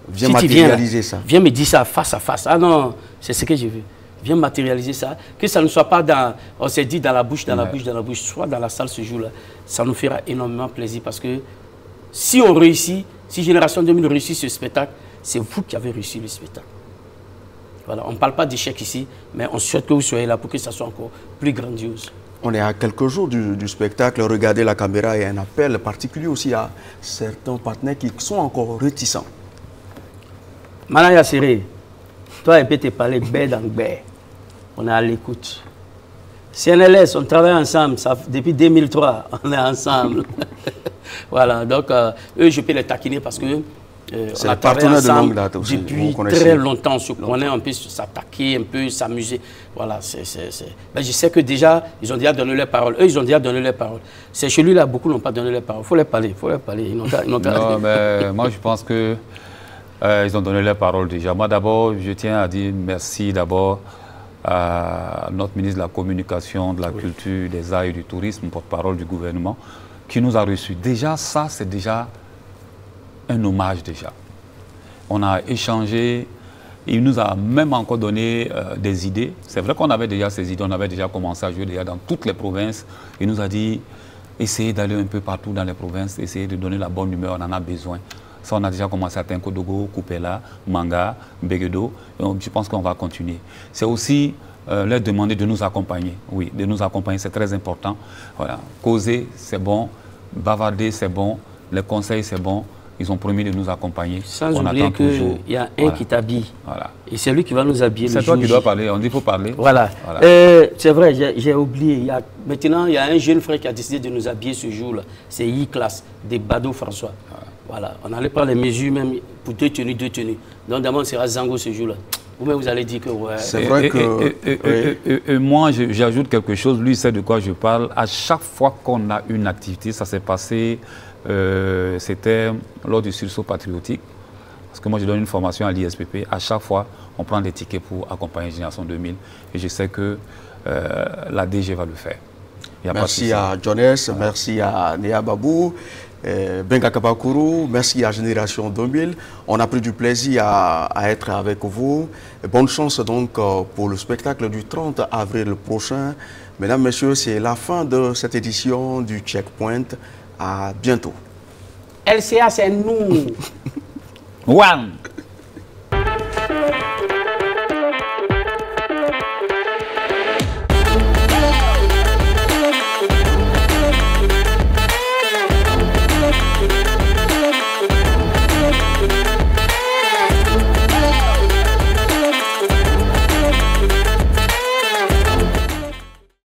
Viens matérialiser ça. Viens me dire ça face à face. Ah non, c'est ce que je veux. Viens matérialiser ça, que ça ne soit pas dans, on s'est dit dans la bouche, soit dans la salle ce jour-là. Ça nous fera énormément plaisir parce que si on réussit, si Génération 2000 réussit ce spectacle, c'est vous qui avez réussi le spectacle. Voilà, on ne parle pas d'échec ici, mais on souhaite que vous soyez là pour que ça soit encore plus grandiose. On est à quelques jours du spectacle, regardez la caméra et un appel particulier aussi à certains partenaires qui sont encore réticents. Manaya Séré, toi et peut te parler baie dans baie. On est à l'écoute. CNLS, on travaille ensemble. Depuis 2003, on est ensemble. Voilà, donc eux, je peux les taquiner parce que on a travaillé ensemble depuis très longtemps. On se connaît, on peut s'attaquer, un peu s'amuser. Voilà, ben, je sais que déjà, ils ont déjà donné leur parole. Eux, ils ont déjà donné leur parole. C'est celui-là, beaucoup n'ont pas donné leur parole. Il faut les parler, Ils non, mais moi, je pense que ils ont donné leur parole déjà. Moi, d'abord, je tiens à dire merci d'abord à notre ministre de la Communication, de la Culture, des Arts et du Tourisme, porte-parole du gouvernement, qui nous a reçus. Déjà, ça, c'est déjà un hommage déjà. On a échangé, il nous a même encore donné des idées. C'est vrai qu'on avait déjà ces idées, on avait déjà commencé à jouer déjà dans toutes les provinces. Il nous a dit, essayez d'aller un peu partout dans les provinces, essayez de donner la bonne humeur, on en a besoin. Ça, on a déjà commencé à Tenkodogo, Koupela, Manga, Begedo. Donc, je pense qu'on va continuer. C'est aussi leur demander de nous accompagner. Oui, de nous accompagner, c'est très important. Voilà. Causer, c'est bon. Bavarder, c'est bon. Les conseils, c'est bon. Ils ont promis de nous accompagner. Sans oublier qu'il y a un qui t'habille. Voilà. Et c'est lui qui va nous habiller. C'est toi qui dois parler. On dit qu'il faut parler. Voilà. C'est vrai, j'ai oublié. Maintenant, il y a un jeune frère qui a décidé de nous habiller ce jour-là. C'est I-Class, des Bado François. Voilà, on allait prendre les mesures même pour deux tenues. Donc d'abord, sera Zango ce jour-là. Vous-même, vous allez dire que... Ouais. C'est vrai que... moi, j'ajoute quelque chose. Lui, sait de quoi je parle. À chaque fois qu'on a une activité, ça s'est passé, c'était lors du sursaut patriotique. Parce que moi, je donne une formation à l'ISPP. À chaque fois, on prend des tickets pour accompagner Génération 2000. Et je sais que la DG va le faire. Merci à Jones, merci à Néa Babou. Benga Kabakuru, merci à Génération 2000. On a pris du plaisir à être avec vous. Bonne chance donc pour le spectacle du 30 avril prochain. Mesdames, Messieurs, c'est la fin de cette édition du Checkpoint. À bientôt. LCA, c'est nous. One.